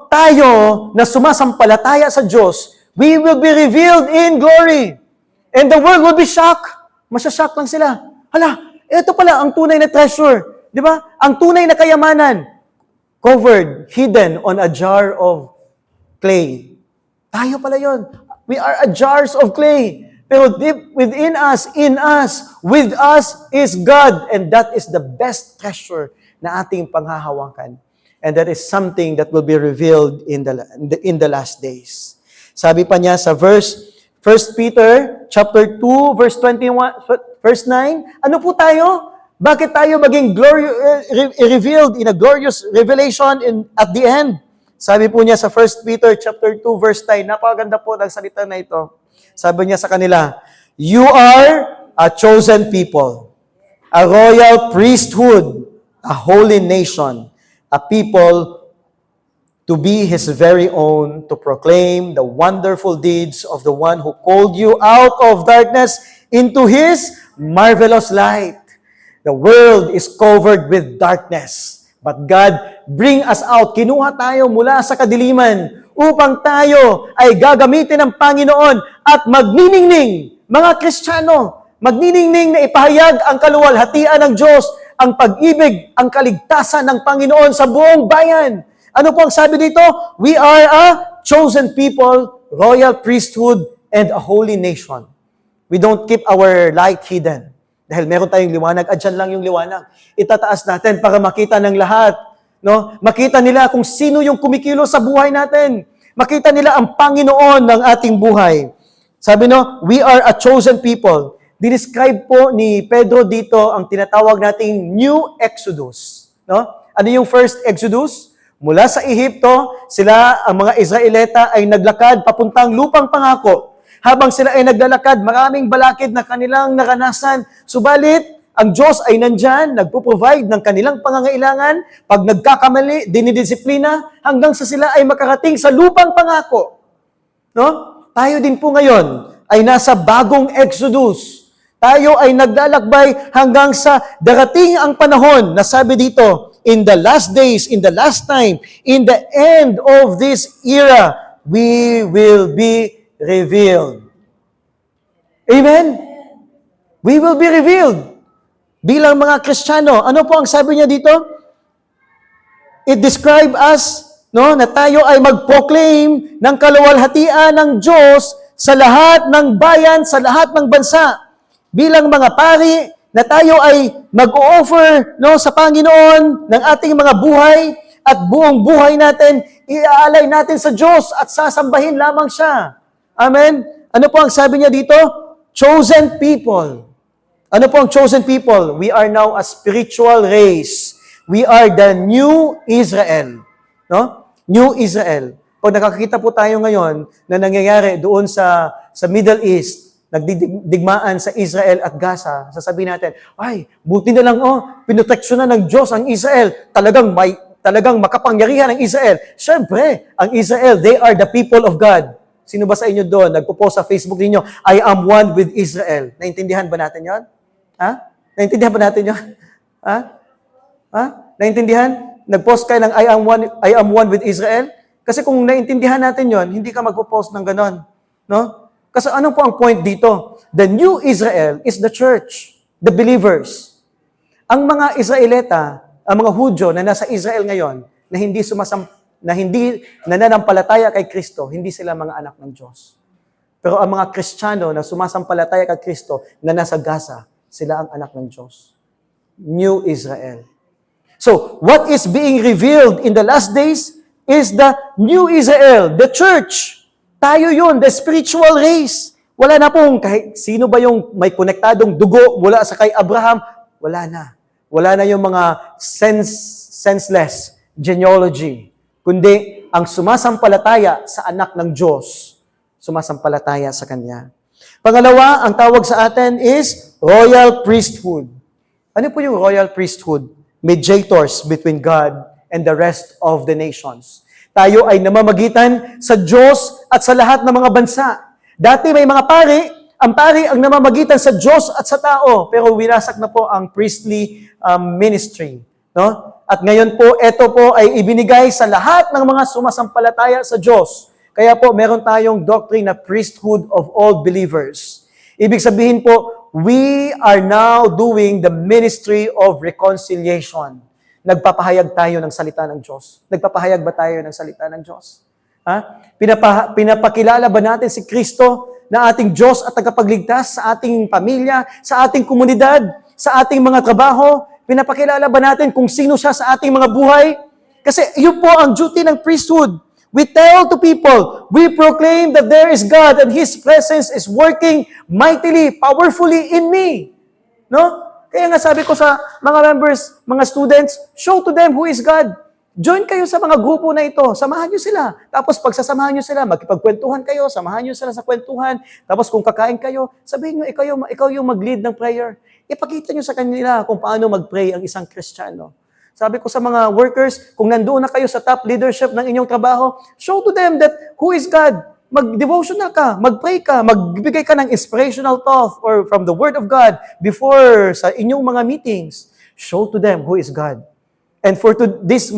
tayo na sumasampalataya sa Diyos, we will be revealed in glory. And the world will be shocked. Masashock lang sila. Hala, ito pala ang tunay na treasure. Di ba? Ang tunay na kayamanan. Covered, hidden on a jar of clay. Tayo pala yon. We are a jars of clay. Pero deep within us, in us, with us is God. And that is the best treasure na ating panghahawakan. And that is something that will be revealed in the last days. Sabi pa niya sa verse 1 Peter chapter 2 verse 21 verse 9, ano po tayo? Bakit tayo maging revealed in a glorious revelation at the end? Sabi po niya sa 1 Peter chapter 2 verse 9, napakaganda po ng salita na ito. Sabi niya sa kanila, you are a chosen people, a royal priesthood, a holy nation, a people to be His very own, to proclaim the wonderful deeds of the one who called you out of darkness into His marvelous light. The world is covered with darkness, but God bring us out. Kinuha tayo mula sa kadiliman upang tayo ay gagamitin ng Panginoon at magniningning, mga Kristiyano, magniningning na ipahayag ang kaluwalhatian ng Diyos, ang pag-ibig, ang kaligtasan ng Panginoon sa buong bayan. Ano po ang sabi dito? We are a chosen people, royal priesthood, and a holy nation. We don't keep our light hidden. Dahil meron tayong liwanag, dyan lang yung liwanag. Itataas natin para makita ng lahat. Makita nila kung sino yung kumikilo sa buhay natin. Makita nila ang Panginoon ng ating buhay. Sabi we are a chosen people. Dinescribe po ni Pedro dito ang tinatawag nating New Exodus. Ano yung first Exodus? Mula sa Ehipto, ang mga Israelita ay naglakad papuntang lupang pangako. Habang sila ay naglalakad, maraming balakid na kanilang naranasan. Subalit, ang Diyos ay nandyan, nagpo-provide ng kanilang pangangailangan. Pag nagkakamali, dinidisiplina, hanggang sa sila ay makarating sa lupang pangako. No? Tayo din po ngayon ay nasa bagong Exodus. Tayo ay naglalakbay hanggang sa darating ang panahon na sabi dito, in the last days, in the last time, in the end of this era, we will be revealed. Amen? We will be revealed. Bilang mga Kristiyano, ano po ang sabi niya dito? It describes us, no, na tayo ay mag-proclaim ng kaluwalhatian ng Diyos sa lahat ng bayan, sa lahat ng bansa. Bilang mga pari, na tayo ay mag-o-offer, no, sa Panginoon ng ating mga buhay at buong buhay natin, iaalay natin sa Diyos at sasambahin lamang siya. Amen? Ano po ang sabi niya dito? Chosen people. Ano po ang chosen people? We are now a spiritual race. We are the new Israel. No? New Israel. Pag nakakita po tayo ngayon na nangyayari doon sa Middle East, nagdigmaan sa Israel at Gaza, sasabihin natin, ay, buti na lang, pinoteksyonan ng Diyos ang Israel. Talagang makapangyarihan ang Israel. Siyempre, ang Israel, they are the people of God. Sino ba sa inyo doon? Nagpo-post sa Facebook ninyo, I am one with Israel. Naintindihan ba natin yon? Ha? Naintindihan ba natin yon? Ha? Ha? Naintindihan? Nag-post kayo ng I am one with Israel? Kasi kung naintindihan natin yon, hindi ka magpo-post ng ganon. No? Kasi ano po ang point dito? The new Israel is the church, the believers. Ang mga Israelita, ang mga Hudyo na nasa Israel ngayon, na hindi nananampalataya kay Kristo, hindi sila mga anak ng Diyos. Pero ang mga Kristiyano na sumasampalataya kay Kristo, na nasa Gaza, sila ang anak ng Diyos. New Israel. So, what is being revealed in the last days is the new Israel, the church. Tayo yun, the spiritual race. Wala na pong kahit sino ba yung may konektadong dugo mula sa kay Abraham, wala na. Wala na yung mga senseless genealogy. Kundi ang sumasampalataya sa anak ng Diyos, sumasampalataya sa Kanya. Pangalawa, ang tawag sa atin is royal priesthood. Ano po yung royal priesthood? Mediators between God and the rest of the nations. Tayo ay namamagitan sa Diyos at sa lahat ng mga bansa. Dati may mga pari, ang pari ang namamagitan sa Diyos at sa tao, pero winasak na po ang priestly ministry. No? At ngayon po, ito po ay ibinigay sa lahat ng mga sumasampalataya sa Diyos. Kaya po, meron tayong doctrine na priesthood of all believers. Ibig sabihin po, we are now doing the ministry of reconciliation. Nagpapahayag tayo ng salita ng Diyos. Nagpapahayag ba tayo ng salita ng Diyos? Ha? Pinapakilala ba natin si Kristo na ating Diyos at tagapagligtas sa ating pamilya, sa ating komunidad, sa ating mga trabaho? Pinapakilala ba natin kung sino siya sa ating mga buhay? Kasi yun po ang duty ng priesthood. We tell to people, we proclaim that there is God and His presence is working mightily, powerfully in me. No? Kaya nga sabi ko sa mga members, mga students, show to them who is God. Join kayo sa mga grupo na ito. Samahan nyo sila. Tapos pagsasamahan nyo sila, magkipagkwentuhan kayo, samahan nyo sila sa kwentuhan. Tapos kung kakain kayo, sabihin nyo, ikaw yung mag-lead ng prayer. Ipakita nyo sa kanila kung paano mag-pray ang isang Kristiyano. Sabi ko sa mga workers, kung nandoon na kayo sa top leadership ng inyong trabaho, show to them that who is God. Mag-devotional ka, mag-pray ka, magbigay ka ng inspirational thought or from the Word of God before sa inyong mga meetings. Show to them who is God. And for this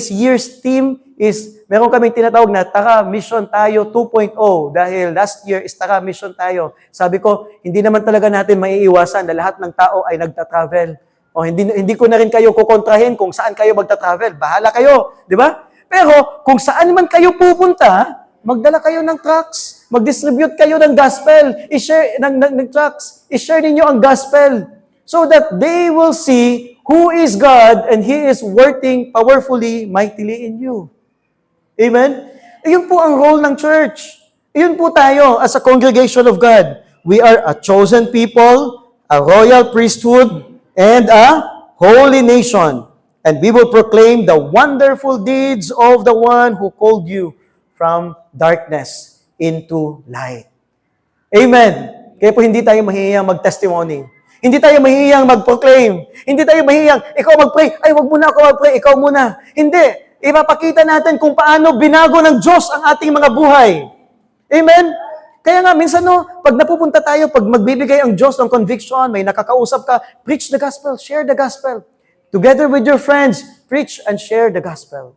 year's theme is, meron kaming tinatawag na Tara Mission Tayo 2.0 dahil last year is Tara Mission Tayo. Sabi ko, hindi naman talaga natin maiiwasan na lahat ng tao ay nagta-travel. O hindi ko na rin kayo kukontrahin kung saan kayo magta-travel. Bahala kayo, di ba? Pero kung saan man kayo pupunta, magdala kayo ng trucks, mag-distribute kayo ng gospel, i-share ng trucks, i-share ninyo ang gospel so that they will see who is God and He is working powerfully, mightily in you. Amen? Iyon po ang role ng church. Iyon po tayo as a congregation of God. We are a chosen people, a royal priesthood, and a holy nation. And we will proclaim the wonderful deeds of the one who called you from darkness into light. Amen. Kaya po hindi tayo mahihiyang mag-testimony. Hindi tayo mahihiyang mag-proclaim. Hindi tayo mahihiyang, ikaw mag-pray. Ay, wag muna ako mag-pray, ikaw muna. Hindi. Ipapakita natin kung paano binago ng Diyos ang ating mga buhay. Amen? Kaya nga, minsan pag napupunta tayo, pag magbibigay ang Diyos ng conviction, may nakakausap ka, preach the gospel, share the gospel. Together with your friends, preach and share the gospel.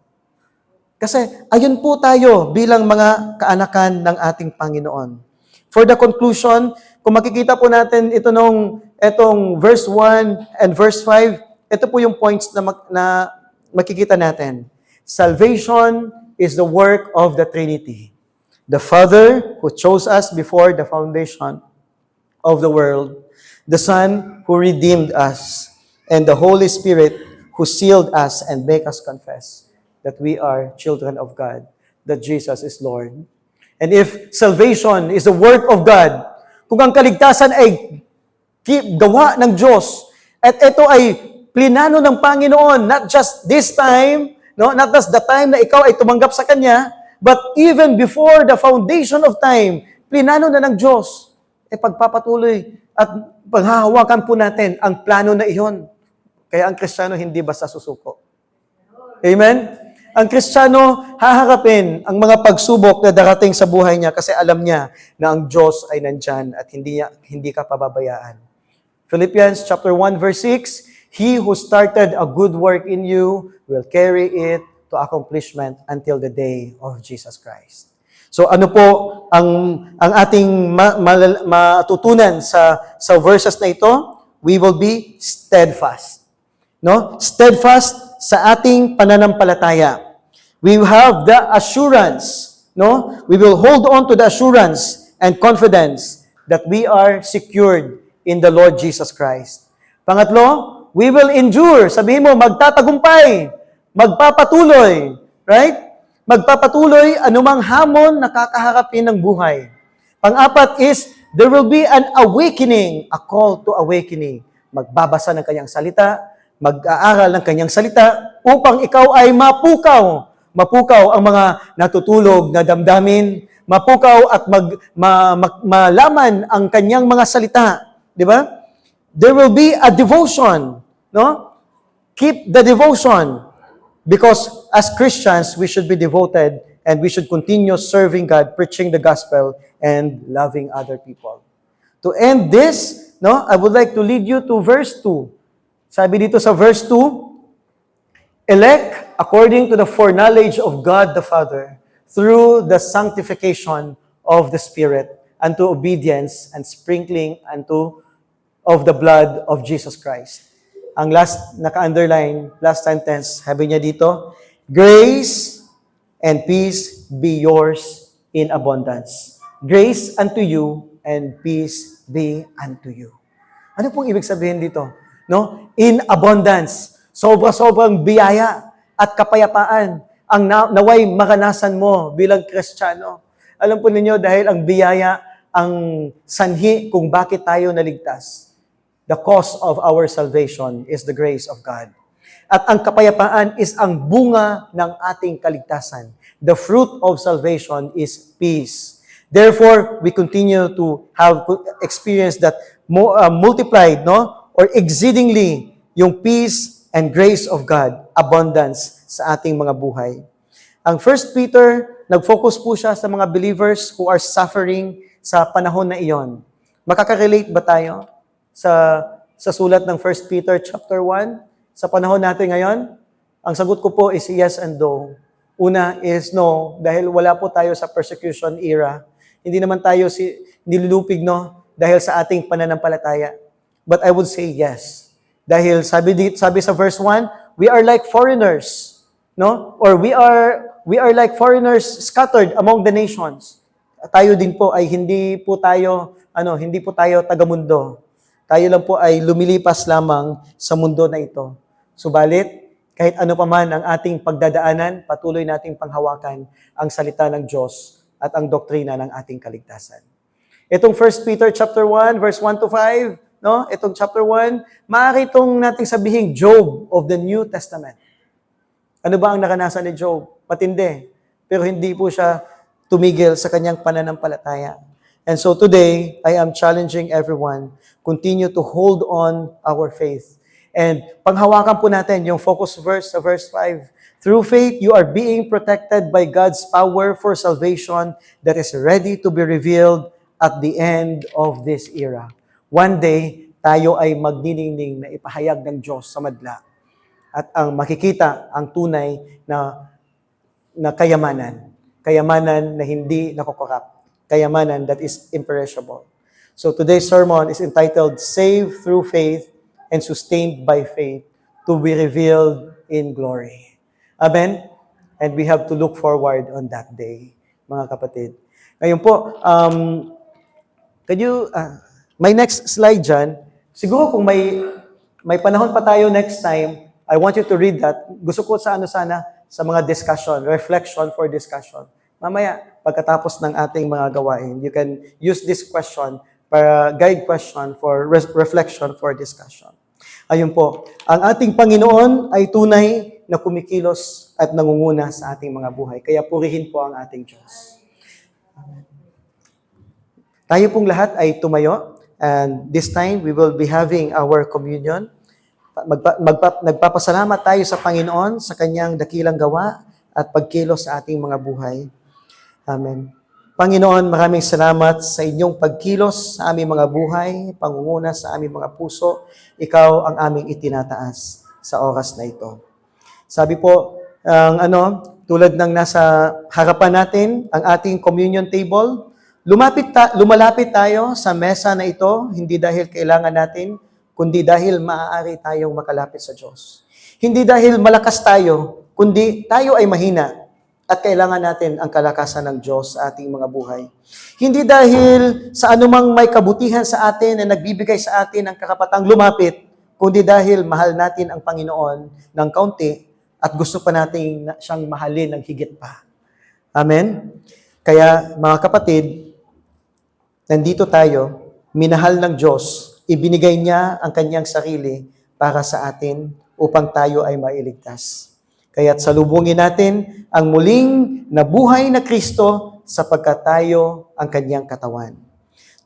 Kasi ayun po tayo bilang mga kaanakan ng ating Panginoon. For the conclusion, kung makikita po natin etong verse 1 and verse 5, ito po yung points na makikita natin. Salvation is the work of the Trinity. The Father who chose us before the foundation of the world, the Son who redeemed us, and the Holy Spirit who sealed us and make us confess that we are children of God, that Jesus is Lord. And if salvation is the work of God, kung ang kaligtasan ay gawa ng Diyos, at ito ay plinano ng Panginoon, not just this time, not just the time na ikaw ay tumanggap sa Kanya, but even before the foundation of time, plinano na ng Diyos, pagpapatuloy at paghahawakan po natin ang plano na iyon. Kaya ang Kristiyano hindi basta susuko. Amen? Ang Kristiyano haharapin ang mga pagsubok na darating sa buhay niya kasi alam niya na ang Diyos ay nandyan at hindi ka pababayaan. Philippians chapter 1 verse 6, He who started a good work in you will carry it to accomplishment until the day of Jesus Christ. So ano po ang ating matutunan sa verses na ito? We will be steadfast. Steadfast sa ating pananampalataya. We have the assurance, We will hold on to the assurance and confidence that we are secured in the Lord Jesus Christ. Pangatlo, we will endure. Sabihin mo, magtatagumpay, magpapatuloy, right? Magpapatuloy anumang hamon na kakaharapin ng buhay. Pang-apat is, there will be an awakening, a call to awakening. Magbabasa ng kanyang salita, mag-aaral ng kanyang salita, upang ikaw ay mapukaw. Mapukaw ang mga natutulog na damdamin, mapukaw at malaman ang kanyang mga salita. Di ba? There will be a devotion, Keep the devotion. Because as Christians, we should be devoted and we should continue serving God, preaching the gospel, and loving other people. To end this, I would like to lead you to verse 2. Sabi dito sa verse 2, elect according to the foreknowledge of God the Father, through the sanctification of the Spirit, unto obedience and sprinkling of the blood of Jesus Christ. Ang last, naka-underline, last sentence, sabi niya dito, grace and peace be yours in abundance. Grace unto you and peace be unto you. Ano pong ibig sabihin dito? In abundance. Sobra-sobrang biyaya at kapayapaan ang naway maranasan mo bilang Kristiyano. Alam po ninyo, dahil ang biyaya ang sanhi kung bakit tayo naligtas. The cause of our salvation is the grace of God. At ang kapayapaan is ang bunga ng ating kaligtasan. The fruit of salvation is peace. Therefore, we continue to have experience that multiplied, or exceedingly, yung peace and grace of God, abundance sa ating mga buhay. Ang 1 Peter, nag-focus po siya sa mga believers who are suffering sa panahon na iyon. Makaka-relate ba tayo sa sulat ng 1 Peter chapter 1 sa panahon natin ngayon? Ang sagot ko po is yes and no. Una is no, dahil wala po tayo sa persecution era. Hindi naman tayo nilulupig, dahil sa ating pananampalataya. But I would say yes. Dahil sabi sa verse 1, we are like foreigners, Or we are like foreigners scattered among the nations. Tayo din po ay hindi po tayo taga-mundo. Tayo lang po ay lumilipas lamang sa mundo na ito. Subalit, kahit ano pa man ang ating pagdadaanan, patuloy nating panghawakan ang salita ng Diyos at ang doktrina ng ating kaligtasan. Itong 1 Peter chapter 1, verse 1 to 5, itong chapter 1, maaari itong nating sabihing Job of the New Testament. Ano ba ang naranasan ni Job? Matindi. Pero hindi po siya tumigil sa kanyang pananampalataya. And so today, I am challenging everyone, continue to hold on our faith And panghawakan po natin yung focus verse sa verse 5. Through faith, you are being protected by God's power for salvation that is ready to be revealed at the end of this era. One day, tayo ay magniningning na ipahayag ng Diyos sa madla. At ang makikita, ang tunay na kayamanan. Kayamanan na hindi nakokorrupt. Kayamanan that is imperishable. So today's sermon is entitled, Saved Through Faith and Sustained by Faith to be Revealed in Glory. Amen? And we have to look forward on that day, mga kapatid. Ngayon po, may next slide dyan. Siguro kung may panahon pa tayo next time, I want you to read that. Gusto ko sa sa mga discussion, reflection for discussion. Mamaya, pagkatapos ng ating mga gawain, you can use this question para guide question for reflection for discussion. Ayun po, ang ating Panginoon ay tunay na kumikilos at nangunguna sa ating mga buhay. Kaya purihin po ang ating Diyos. Tayo pong lahat ay tumayo, and this time we will be having our communion. Nagpapasalamat tayo sa Panginoon sa kanyang dakilang gawa at pagkilos sa ating mga buhay. Amen. Panginoon, maraming salamat sa inyong pagkilos sa aming mga buhay, pangunguna sa aming mga puso. Ikaw ang aming itinataas sa oras na ito. Sabi po, tulad ng nasa harapan natin, ang ating communion table, lumalapit tayo sa mesa na ito, hindi dahil kailangan natin, kundi dahil maaari tayong makalapit sa Diyos. Hindi dahil malakas tayo, kundi tayo ay mahina at kailangan natin ang kalakasan ng Diyos sa ating mga buhay. Hindi dahil sa anumang may kabutihan sa atin na nagbibigay sa atin ng karapatang lumapit, kundi dahil mahal natin ang Panginoon ng kaunti at gusto pa natin siyang mahalin ng higit pa. Amen? Kaya mga kapatid, nandito tayo, minahal ng Diyos, ibinigay niya ang kanyang sarili para sa atin upang tayo ay mailigtas. Kaya't salubungin natin ang muling nabuhay na Kristo sapagkat tayo ang kanyang katawan.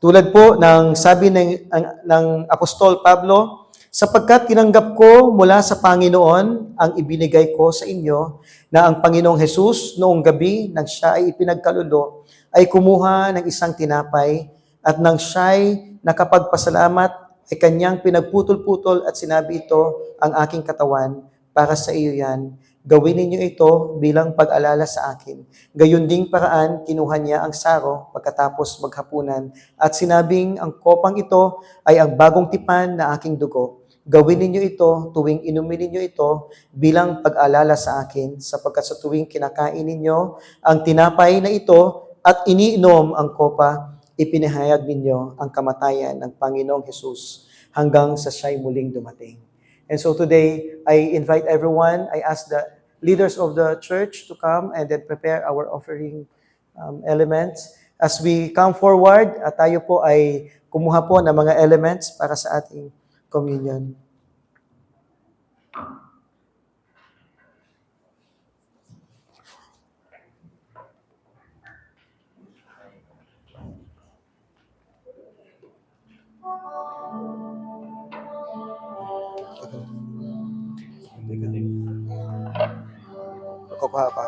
Tulad po ng sabi ng Apostol Pablo, sapagkat tinanggap ko mula sa Panginoon ang ibinigay ko sa inyo na ang Panginoong Hesus noong gabi nang siya ay ipinagkalulo ay kumuha ng isang tinapay at nang siya'y nakapagpasalamat ay kanyang pinagputol-putol at sinabi ito, ang aking katawan, para sa iyo yan. Gawin ninyo ito bilang pag-alala sa akin. Gayon ding paraan, kinuha niya ang saro pagkatapos maghapunan at sinabing ang kopang ito ay ang bagong tipan na aking dugo. Gawin ninyo ito tuwing inumin ninyo ito bilang pag-alala sa akin sapagkat sa tuwing kinakain ninyo ang tinapay na ito at iniinom ang kopa, ipinahayag ninyo ang kamatayan ng Panginoong Hesus hanggang sa siya'y muling dumating. And so today, I invite everyone, I ask the leaders of the church to come and then prepare our offering elements. As we come forward, at tayo po ay kumuha po ng mga elements para sa ating communion. Kukuha ka.